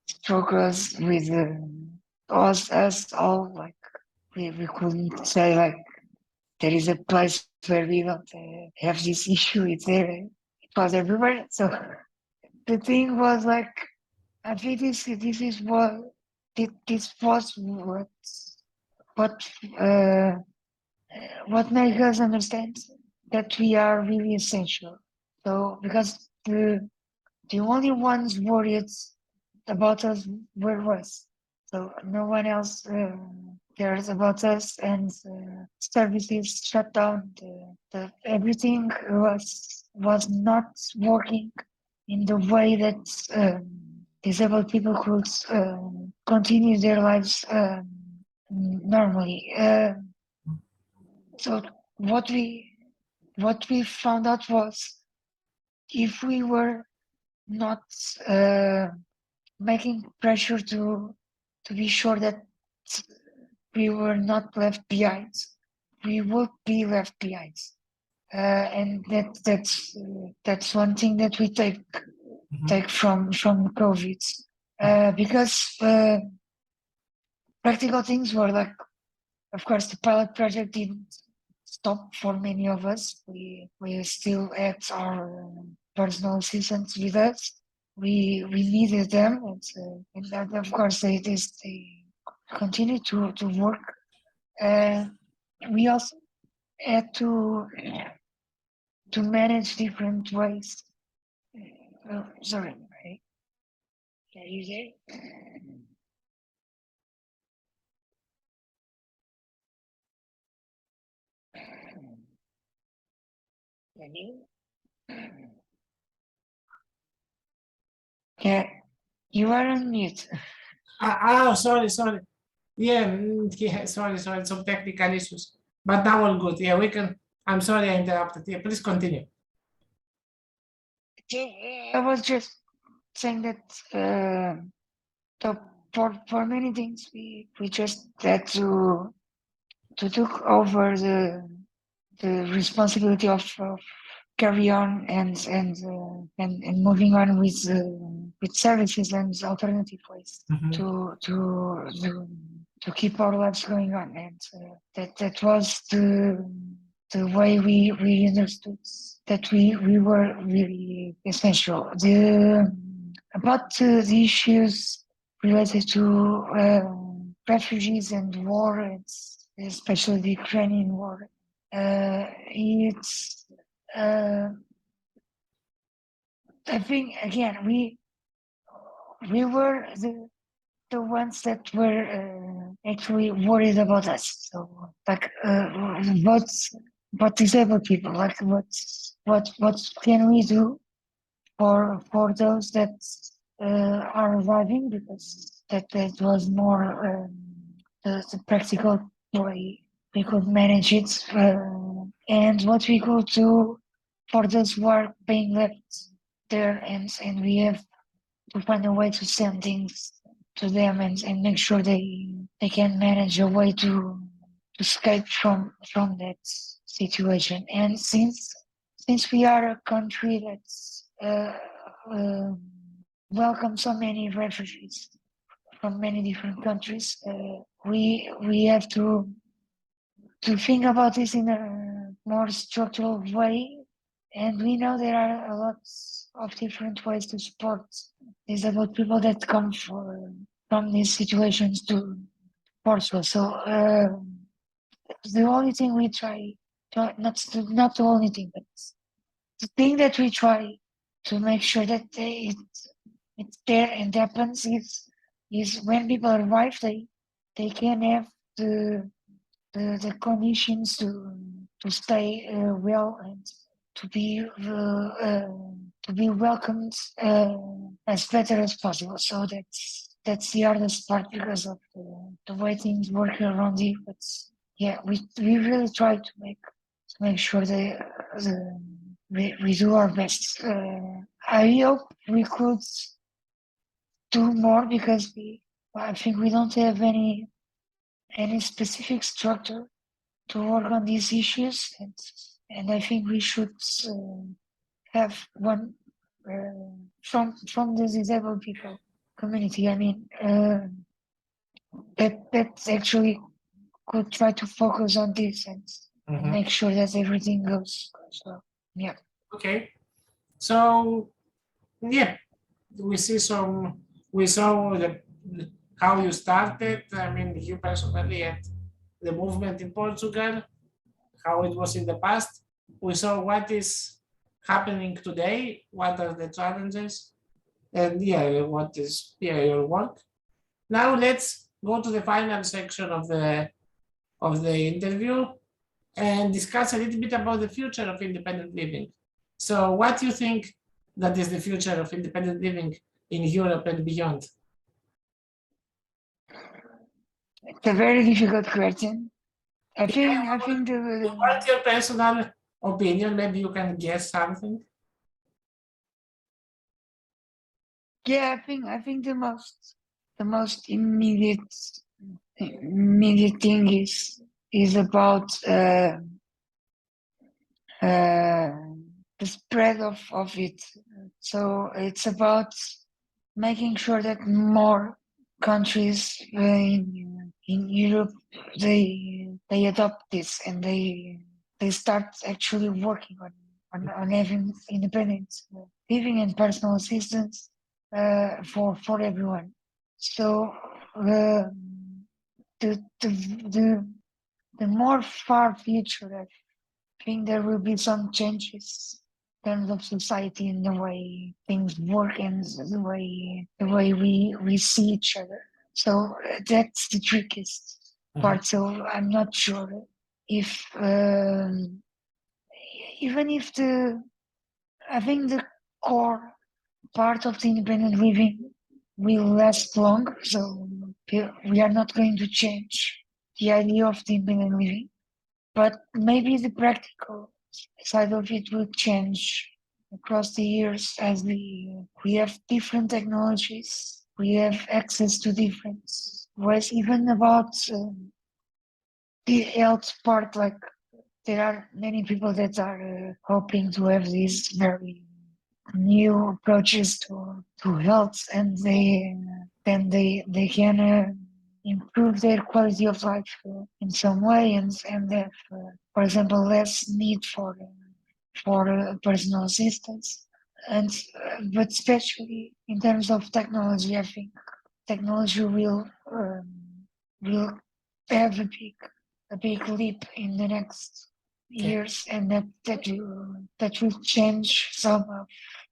struck us with us all. Like we couldn't say like there is a place where we don't have this issue. It's there. It was everywhere. So the thing was like I think this is this was what uh, what made us understand that we are really essential. So because the only ones worried about us were us. So no one else cares about us, and services shut down. Everything was not working in the way that disabled people could continue their lives normally. So what we found out was if we were not making pressure to be sure that we were not left behind, we would be left behind. And that's one thing that we take from COVID, because practical things were like, of course, the pilot project didn't stop for many of us. We still had our personal assistants with us. We needed them, and that, of course they continue to work. We also had to manage different ways. Sorry, are you there? Can you? Yeah, you are on mute. Sorry. Yeah, yeah, sorry, some technical issues. But now all good. Yeah, we can. I'm sorry I interrupted. Yeah, please continue. I was just saying that so for many things we just had to took over the responsibility of carry on and moving on with services and alternative ways to keep our lives going on, and that was the way we understood that we were really essential. About the issues related to refugees and war, especially the Ukrainian war. It's I think again we were the ones that were actually worried about us. So like what disabled people, like what can we do for those that are arriving, because that was more the practical way we could manage it, and what we could do for those who are being left there, and we have to find a way to send things to them, and make sure they can manage a way to escape from that situation. And since we are a country that's welcome so many refugees from many different countries. We have to think about this in a more structural way, and we know there are a lot of different ways to support disabled people that come from these situations to Portugal. So the only thing we try, not the only thing, but the thing that we try to make sure that it's there and happens is when people arrive, they can have the conditions to stay well and to be welcomed as better as possible. So that's the hardest part because of the way things work around here. But yeah, we really try to make sure we do our best. I hope we could do more because I think we don't have any specific structure to work on these issues, and I think we should have one from the disabled people community. I mean, that actually could try to focus on this and Mhm. make sure that everything goes well. Yeah. Okay. So yeah, we saw how you started. I mean, you personally and the movement in Portugal, how it was in the past. We saw what is happening today, what are the challenges, and yeah, what is your work. Now let's go to the final section of the interview and discuss a little bit about the future of independent living. So what do you think that is the future of independent living in Europe and beyond? It's a very difficult question. I think What's your personal opinion? Maybe you can guess something. yeah, I think the most immediate thing is about the spread of it. So it's about making sure that more countries in Europe they adopt this and they start actually working on having independent living and personal assistance for everyone. So the the the the more far future, I think there will be some changes in terms of society and the way things work and the way we see each other. So that's the trickiest part. So I'm not sure if even if I think the core part of the independent living will last long. So we are not going to change the idea of the independent living, but maybe the practical side of it will change across the years as we have different technologies, we have access to different ways, even about the health part. Like there are many people that are hoping to have these very new approaches to health, and they can improve their quality of life in some way, and have, for example, less need for personal assistance. And but especially in terms of technology, I think technology will have a big leap in the next years, and that will change some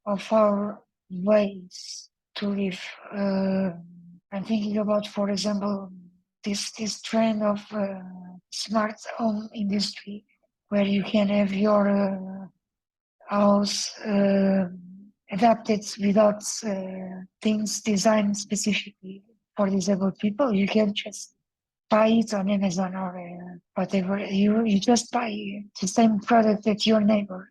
of our ways to live. I'm thinking about, for example, this trend of smart home industry, where you can have your house adapted without things designed specifically for disabled people. You can just buy it on Amazon or whatever. You just buy the same product that your neighbor,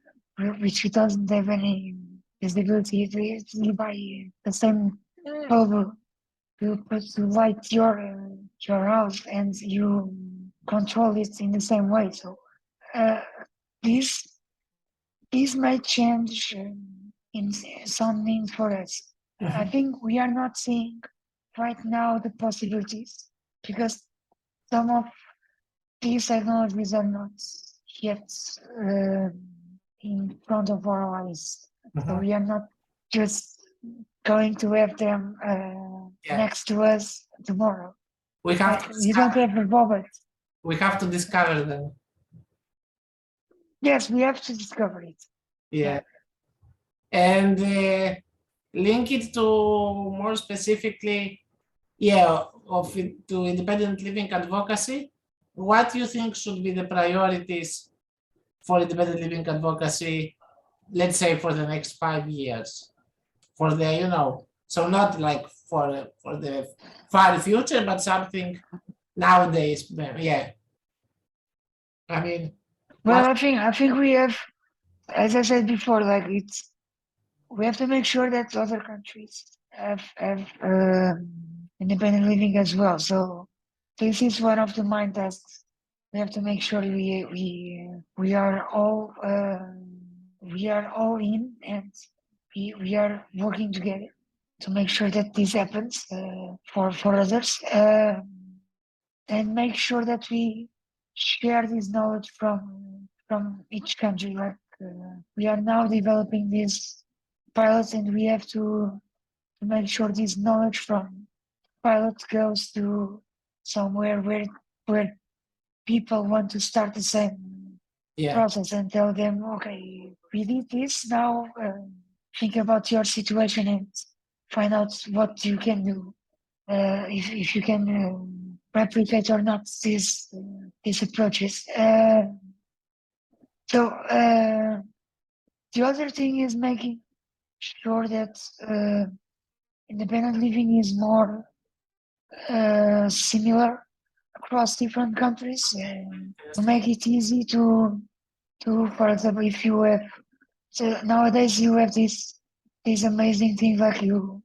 which doesn't have any disability, you buy the same bulb to light your house, and you control it in the same way. So uh, this this might change in some means for us. I think we are not seeing right now the possibilities because some of these technologies are not yet in front of our eyes. So Mhm. we are not just going to have them Yeah. next to us tomorrow. We have to You don't discover, have a robot. we have to discover them. Yes, we have to discover it. Yeah. And link it to more specifically, yeah, to independent living advocacy. What do you think should be the priorities for independent living advocacy, let's say for the next 5 years? For the, so not like for the far future, but something nowadays. Yeah. I mean, Well, what? I think we have, as I said before, like we have to make sure that other countries have independent living as well. So this is one of the main tasks. We have to make sure we are all in, and we are working together to make sure that this happens for others, and make sure that we share this knowledge from each country. Like we are now developing these pilots, and we have to make sure this knowledge from pilot goes to somewhere where people want to start the same Yeah. process and tell them, okay, we did this now. Think about your situation and find out what you can do. If you can replicate or not these approaches. So the other thing is making sure that independent living is more similar across different countries to make it easy to, for example, if you have, so nowadays you have this amazing thing like you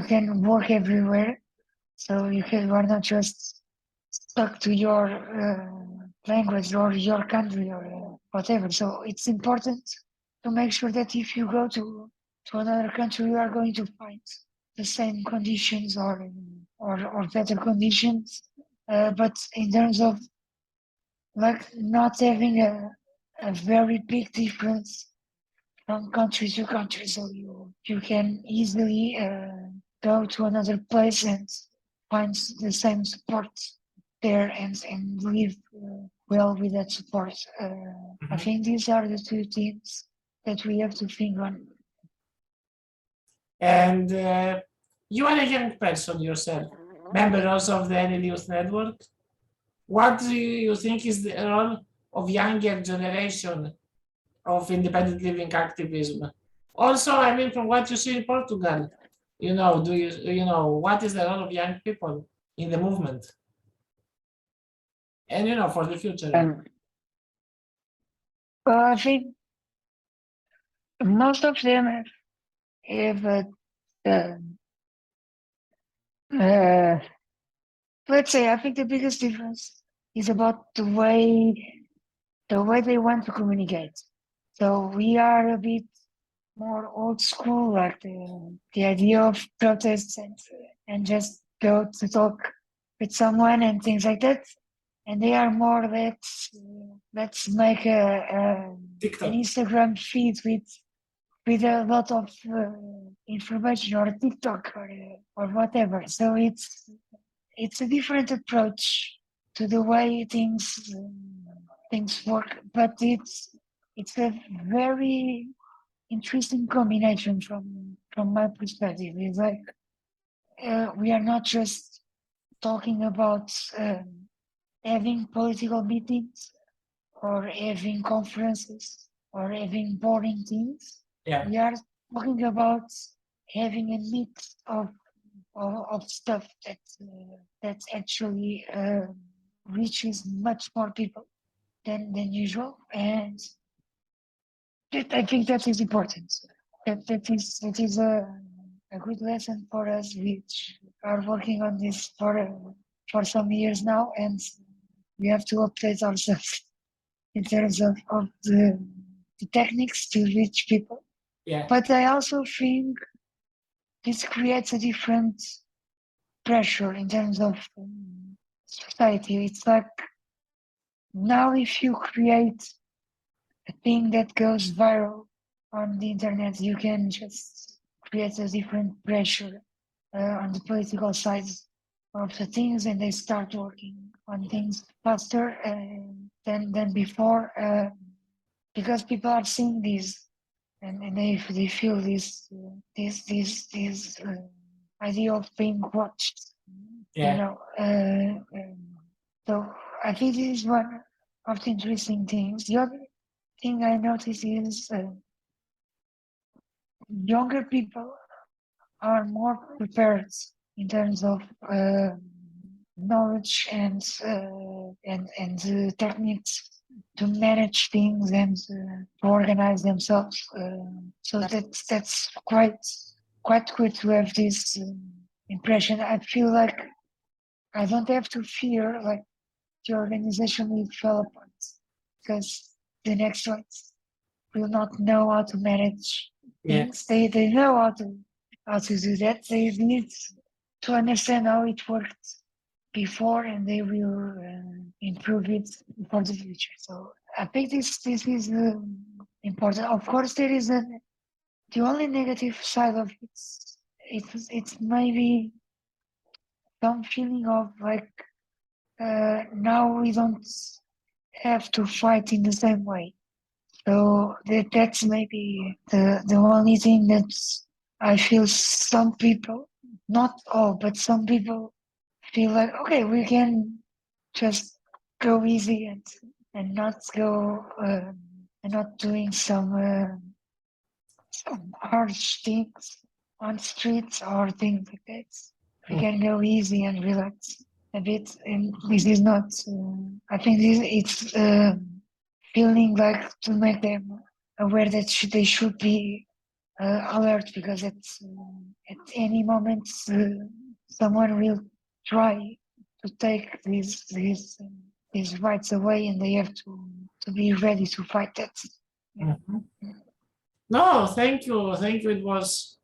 can work everywhere, so you are not just stuck to your language or your country or whatever. So it's important to make sure that if you go to another country, you are going to find the same conditions or better conditions. But in terms of like not having a very big difference from country to country, so you can easily go to another place and find the same support there and live well with that support. I Mhm. think these are the two things that we have to think on. And you are a young person yourself, member also of the NL Youth Network. What do you think is the role of younger generation of independent living activism? Also, I mean, from what you see in Portugal, what is the role of young people in the movement? And for the future. Um, well, I think most of them have uh, uh, let's say, I think the biggest difference is about the way they want to communicate. So we are a bit more old school, like the idea of protests and just go to talk with someone and things like that. And they are more let's make an TikTok. Instagram feed with a lot of information or TikTok or whatever. So it's a different approach to the way things work, but it's a very interesting combination from my perspective. It's like we are not just talking about having political meetings or having conferences or having boring things. Yeah. We are talking about having a mix of stuff that actually reaches much more people than usual, and I think that is important. That is a good lesson for us, which are working on this for some years now, and we have to update ourselves in terms of the techniques to reach people. Yeah. But I also think this creates a different pressure in terms of society. It's like now if you create a thing that goes viral on the internet, you can just create a different pressure on the political sides of the things, and they start working on things faster than before because people are seeing these and they feel this idea of being watched, Yeah. you know. So I think this is one of the interesting things. The other thing I notice is younger people are more prepared in terms of knowledge and techniques to manage things and to organize themselves. So that's quite good to have this impression. I feel like I don't have to fear like the organization will fall apart because the next ones will not know how to manage Yeah. things. They know how to do that. They need to understand how it worked before, and they will improve it for the future. So I think this is important. Of course, there is the only negative side of it. It's maybe some feeling of like now we don't have to fight in the same way. So that's maybe the only thing that I feel some people, not all, but some people feel like, okay, we can just go easy and not go and not doing some harsh things on streets or things like that. We can go easy and relax a bit, and this is not. I think it's feeling like to make them aware that they should be alert because at any moment someone will try to take these rights away, and they have to be ready to fight that. Mhm. No, thank you. Thank you. It was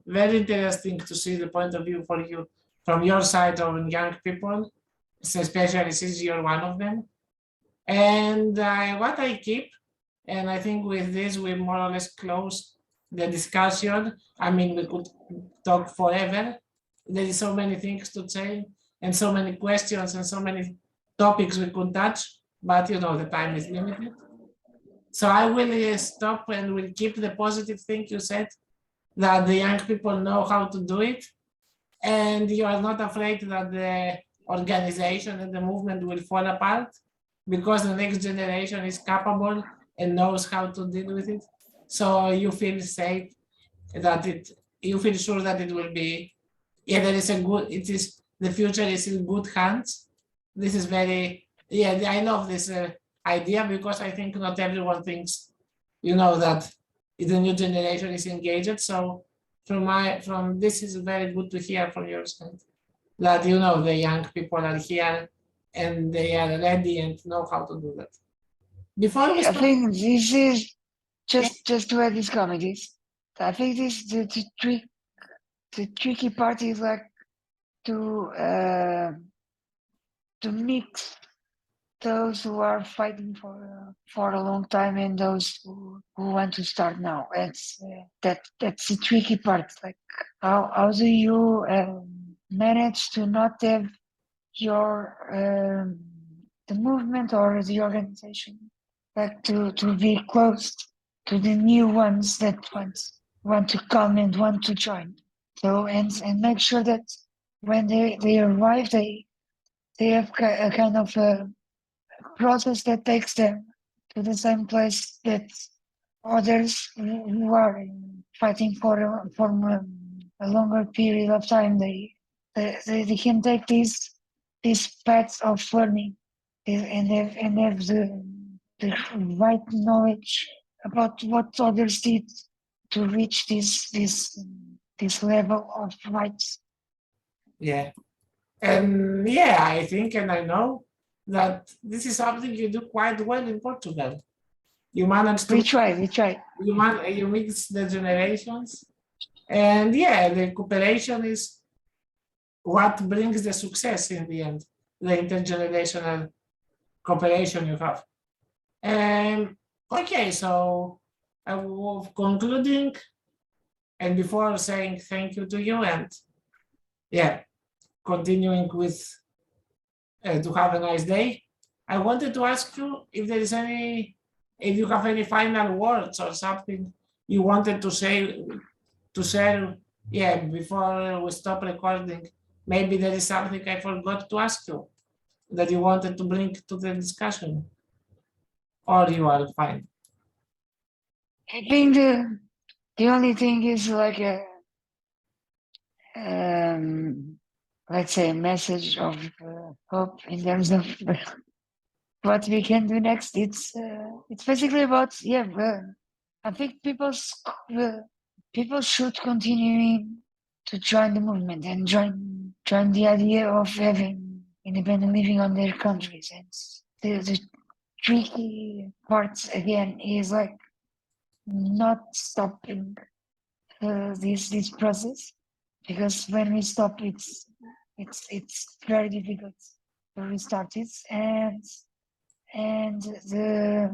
very interesting to see the point of view for you from your side of young people, especially since you're one of them. And what I keep, and I think with this we more or less close the discussion. I mean, we could talk forever. There is so many things to say and so many questions and so many topics we could touch, but you know the time is limited. So I will stop and will keep the positive thing you said, that the young people know how to do it, and you are not afraid that the organization and the movement will fall apart because the next generation is capable and knows how to deal with it. So you feel safe that you feel sure that it will be, yeah, there is the future is in good hands. This is very, yeah, I love this idea because I think not everyone thinks, that the new generation is engaged. So from this is very good to hear from your side that the young people are here and they are ready and know how to do that. Before we I start, think this is just to add these comments. I think this the tricky part is like to mix those who are fighting for a long time and those who want to start now. That's the tricky part. Like how do you manage to not have your the movement or the organization like to be close to the new ones that want to come and want to join. So and make sure that when they arrive they have a kind of a process that takes them to the same place that others who are fighting for a longer period of time. They can take these paths of learning and have the right knowledge about what others did to reach this level of rights. yeah, and yeah, I think and I know that this is something you do quite well in Portugal. You manage to We try. you mix the generations, And yeah, the cooperation is what brings the success in the end, the intergenerational cooperation you have. Okay, so I will concluding, and before saying thank you to you, and yeah, continuing with to have a nice day, I wanted to ask you if there is any, if you have any final words or something you wanted to say, to share, yeah, before we stop recording. Maybe there is something I forgot to ask you that you wanted to bring to the discussion, or you are fine. I think the only thing is like a let's say a message of hope in terms of what we can do next. It's basically about I think people should continue to join the movement and join the idea of having independent living on their countries. And the tricky part again is like not stopping this process, because when we stop it's very difficult to restart it. And the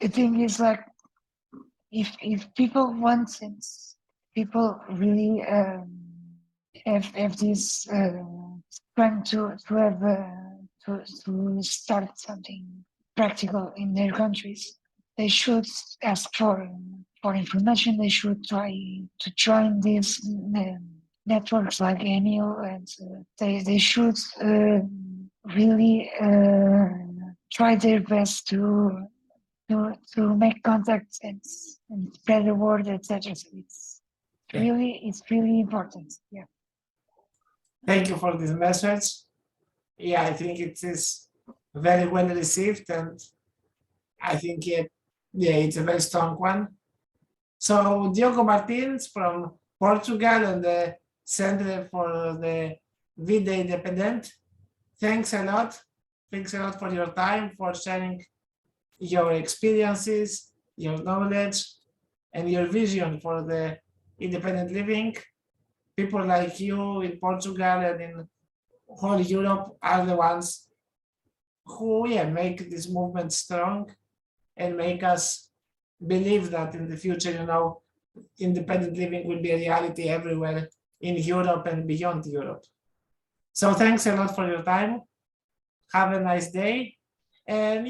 thing is like if people want it, people really have this strength to have to start something practical in their countries. They should ask for information. They should try to join these networks like Emil, and they should really try their best to make contacts and spread the word, etc. So it's really important. Yeah. Thank you for this message. Yeah, I think it is very well received, and I think it's a very strong one. So Diogo Martins from Portugal and the Center for the Vida Independent, thanks a lot. Thanks a lot for your time, for sharing your experiences, your knowledge, and your vision for the independent living. People like you in Portugal and in whole Europe are the ones who make this movement strong and make us believe that in the future, independent living will be a reality everywhere in Europe and beyond Europe. So thanks a lot for your time. Have a nice day. And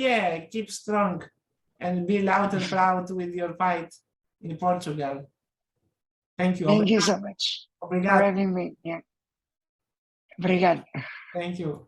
keep strong and be loud and proud with your fight in Portugal. Thank you. Thank you so much for Obrigado. having me. Yeah. Obrigado. Thank you.